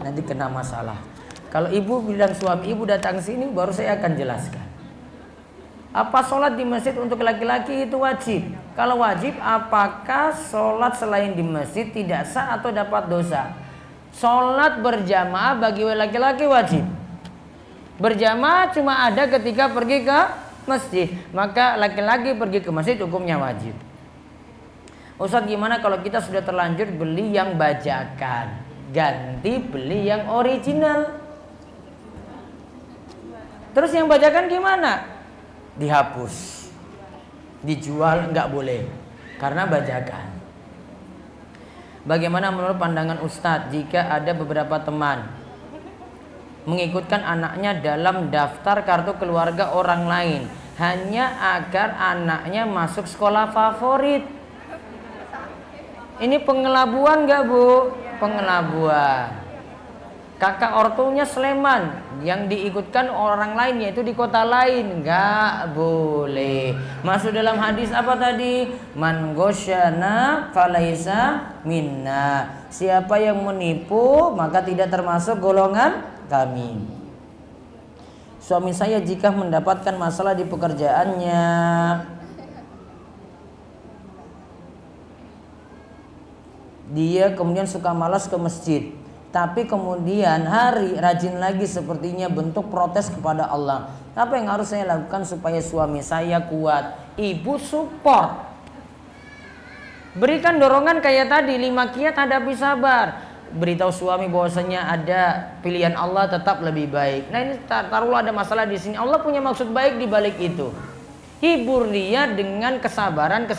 Nanti kena masalah. Kalau ibu bilang suami ibu datang sini, baru saya akan jelaskan. Apa sholat di masjid untuk laki-laki itu wajib? Kalau wajib, apakah sholat selain di masjid tidak sah atau dapat dosa? Sholat berjamaah bagi laki-laki wajib. Berjamaah cuma ada ketika pergi ke masjid. Maka laki-laki pergi ke masjid hukumnya wajib. Ustaz, gimana kalau kita sudah terlanjur beli yang bajakan? Ganti beli yang original. Terus yang bajakan gimana? Dihapus, dijual nggak boleh karena bajakan. Bagaimana menurut pandangan Ustadz jika ada beberapa teman mengikutkan anaknya dalam daftar kartu keluarga orang lain hanya agar anaknya masuk sekolah favorit? Ini pengelabuan nggak, Bu? Pengelabuan. Kakak ortunya Sleman, yang diikutkan orang lain yaitu di kota lain, nggak boleh. Masuk dalam hadis apa tadi? Man ghosyana falaisa minna. Siapa yang menipu maka tidak termasuk golongan kami. Suami saya jika mendapatkan masalah di pekerjaannya, dia kemudian suka malas ke masjid, tapi kemudian hari rajin lagi, sepertinya bentuk protes kepada Allah. Apa yang harus saya lakukan supaya suami saya kuat? Ibu support, berikan dorongan kayak tadi, 5 kiat hadapi sabar. Beritahu suami bahwasanya ada pilihan Allah tetap lebih baik. Nah ini taruhlah ada masalah di sini, Allah punya maksud baik di balik itu. Hibur dia dengan kesabaran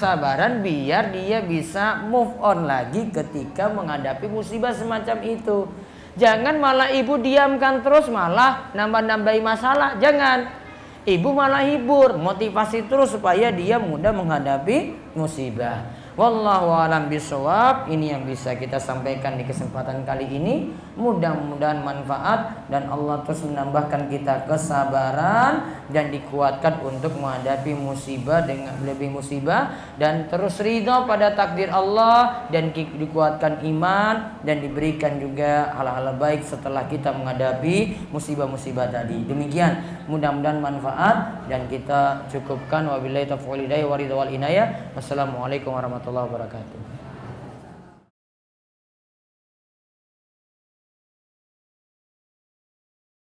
biar dia bisa move on lagi ketika menghadapi musibah semacam itu. Jangan malah ibu diamkan terus, malah nambah-nambahi masalah. Jangan. Ibu malah hibur, motivasi terus supaya dia mudah menghadapi musibah. Wallahu a'lam bishawab. Ini yang bisa kita sampaikan di kesempatan kali ini. Mudah-mudahan manfaat dan Allah terus menambahkan kita kesabaran dan dikuatkan untuk menghadapi musibah dengan lebih musibah, dan terus ridho pada takdir Allah, dan dikuatkan iman dan diberikan juga hal-hal baik setelah kita menghadapi musibah-musibah tadi. Demikian, mudah-mudahan manfaat dan kita cukupkan. Wabillahi taufiq wal hidayah wa ridha wal inayah. Wassalamualaikum warahmatullahi wabarakatuh.